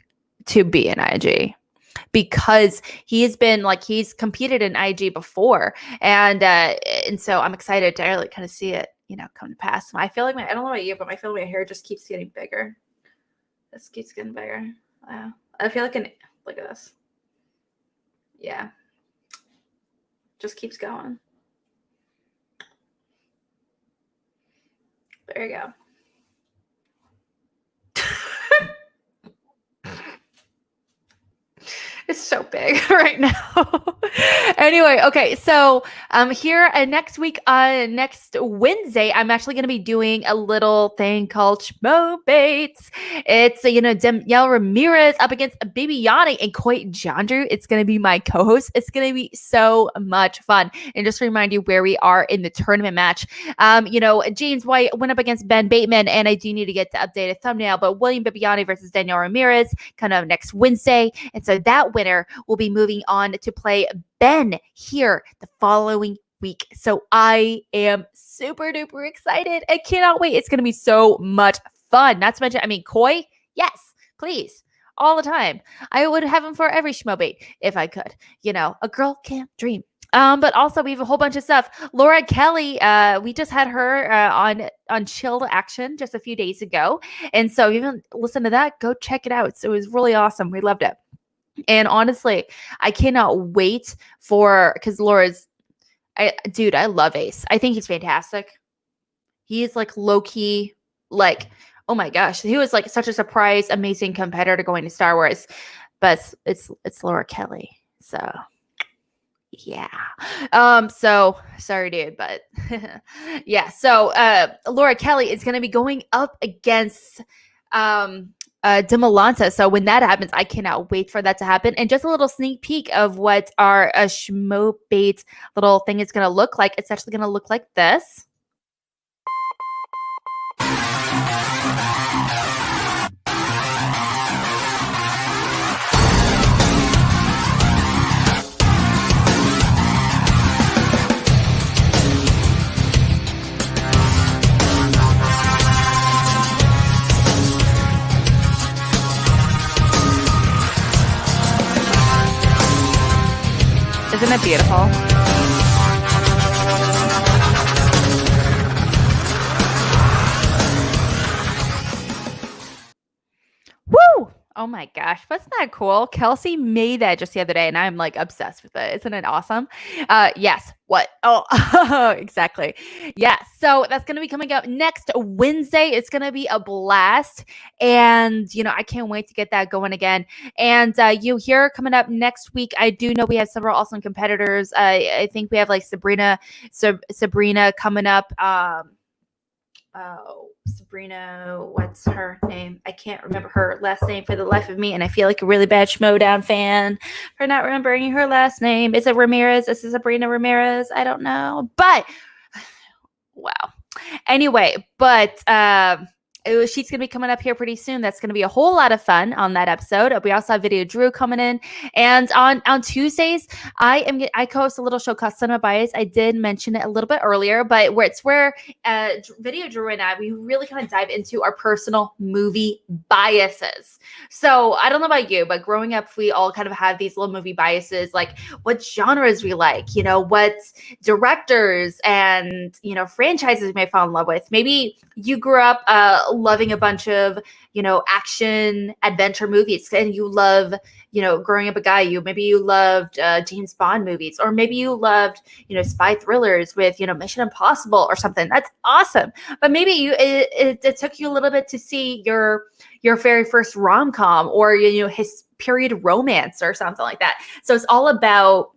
to be in IG because he's been like, he's competed in IG before. And so I'm excited to really kind of see it, come to pass. I feel like I don't know about you, but I feel like my hair just keeps getting bigger. This keeps getting bigger. Wow. I feel like look at this. Yeah. Just keeps going. There you go. It's so big right now. Anyway, okay, so here next week, next Wednesday, I'm actually going to be doing a little thing called Schmoedown. It's Danielle Ramirez up against Baby Yanni and Coit Jandrew. It's going to be my co-host. It's going to be so much fun. And just to remind you where we are in the tournament match, James White went up against Ben Bateman, and I do need to get the updated thumbnail, but William Bibiani versus Danielle Ramirez kind of next Wednesday. And so that winner will be moving on to play Ben here the following week. So I am super duper excited. I cannot wait. It's going to be so much fun. Not to mention, Koi, yes, please, all the time. I would have him for every Schmoedown if I could. A girl can't dream. But also we have a whole bunch of stuff. Laura Kelly, we just had her on Chilled Action just a few days ago. And so if you haven't listened to that, go check it out. So it was really awesome. We loved it. And honestly, I cannot wait because I love Ace. I think he's fantastic. He's like low-key, like, oh my gosh, he was like such a surprise, amazing competitor going to Star Wars. But it's Laura Kelly. So yeah. So sorry, dude, but yeah. So Laura Kelly is gonna be going up against Demolanta. So when that happens, I cannot wait for that to happen. And just a little sneak peek of what our Schmoedown little thing is going to look like. It's actually going to look like this. Isn't it beautiful? Woo! Oh my gosh, wasn't that cool? Kelsey made that just the other day, and I'm like obsessed with it. Isn't it awesome? Yes. What? Oh, exactly. Yeah. So that's going to be coming up next Wednesday. It's going to be a blast. And, I can't wait to get that going again. And you here coming up next week, I do know we have several awesome competitors. I think we have like Sabrina coming up. Sabrina, what's her name? I can't remember her last name for the life of me, and I feel like a really bad Schmoedown fan for not remembering her last name. Is it Ramirez? Is it Sabrina Ramirez? I don't know, but wow. Anyway, but she's going to be coming up here pretty soon. That's going to be a whole lot of fun on that episode. We also have Video Drew coming in. And on Tuesdays, I co-host a little show called Cinema Bias. I did mention it a little bit earlier, but it's where Video Drew and I, we really kind of dive into our personal movie biases. So I don't know about you, but growing up, we all kind of have these little movie biases, like what genres we like, what directors and, franchises we may fall in love with. Maybe you grew up loving a bunch of, action adventure movies, and you love, growing up a guy, maybe you loved James Bond movies, or maybe you loved, spy thrillers with, Mission Impossible or something. That's awesome. But maybe it took you a little bit to see your very first rom-com or, his period romance or something like that. So it's all about,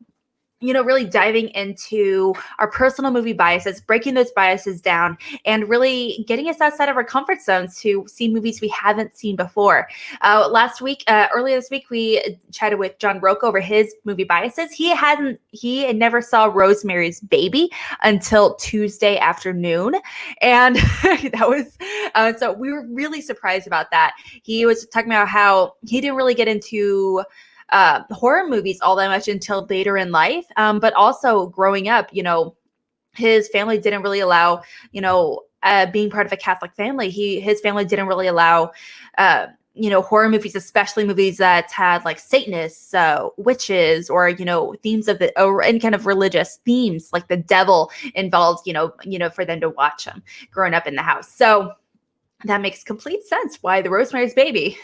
really diving into our personal movie biases, breaking those biases down, and really getting us outside of our comfort zones to see movies we haven't seen before. Earlier this week, we chatted with John Rocco over his movie biases. He never saw Rosemary's Baby until Tuesday afternoon. And that was, so we were really surprised about that. He was talking about how he didn't really get into horror movies all that much until later in life. But also growing up, his family didn't really allow, being part of a Catholic family. His family didn't really allow, horror movies, especially movies that had like Satanists, witches, or themes of or any kind of religious themes, like the devil involved. For them to watch them growing up in the house. So that makes complete sense why The Rosemary's Baby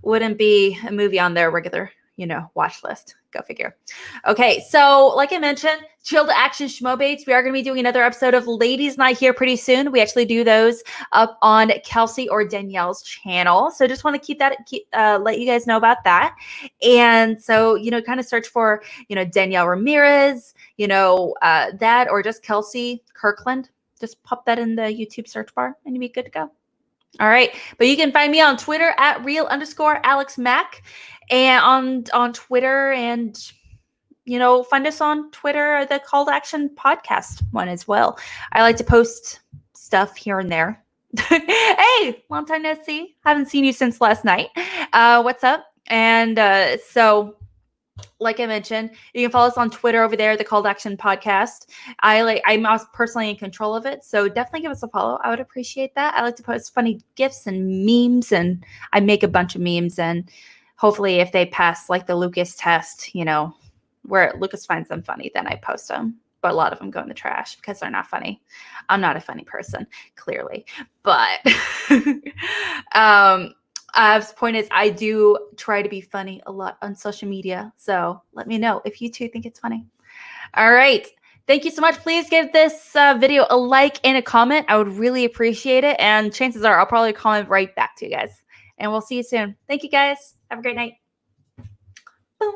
wouldn't be a movie on their regular, watch list. Go figure. Okay, so like I mentioned, Chilled Action Schmoebaits. We are going to be doing another episode of Ladies Night here pretty soon. We actually do those up on Kelsey or Danielle's channel. So just want to let you guys know about that. And so, kind of search for, Danielle Ramirez, that, or just Kelsey Kirkland. Just pop that in the YouTube search bar and you'll be good to go. All right. But you can find me on Twitter at real_AlexMack, and on Twitter, and, find us on Twitter, the Call to Action podcast one as well. I like to post stuff here and there. Hey, long time no see. Haven't seen you since last night. What's up? And so, like I mentioned, you can follow us on Twitter over there, the Call to Action podcast. I'm personally in control of it, so definitely give us a follow. I would appreciate that. I like to post funny GIFs and memes, and I make a bunch of memes, and hopefully if they pass like the Lucas test, where Lucas finds them funny, then I post them. But a lot of them go in the trash because they're not funny. I'm not a funny person, clearly. But the point is, I do try to be funny a lot on social media. So let me know if you too think it's funny. All right. Thank you so much. Please give this video a like and a comment. I would really appreciate it. And chances are I'll probably comment right back to you guys. And we'll see you soon. Thank you guys. Have a great night.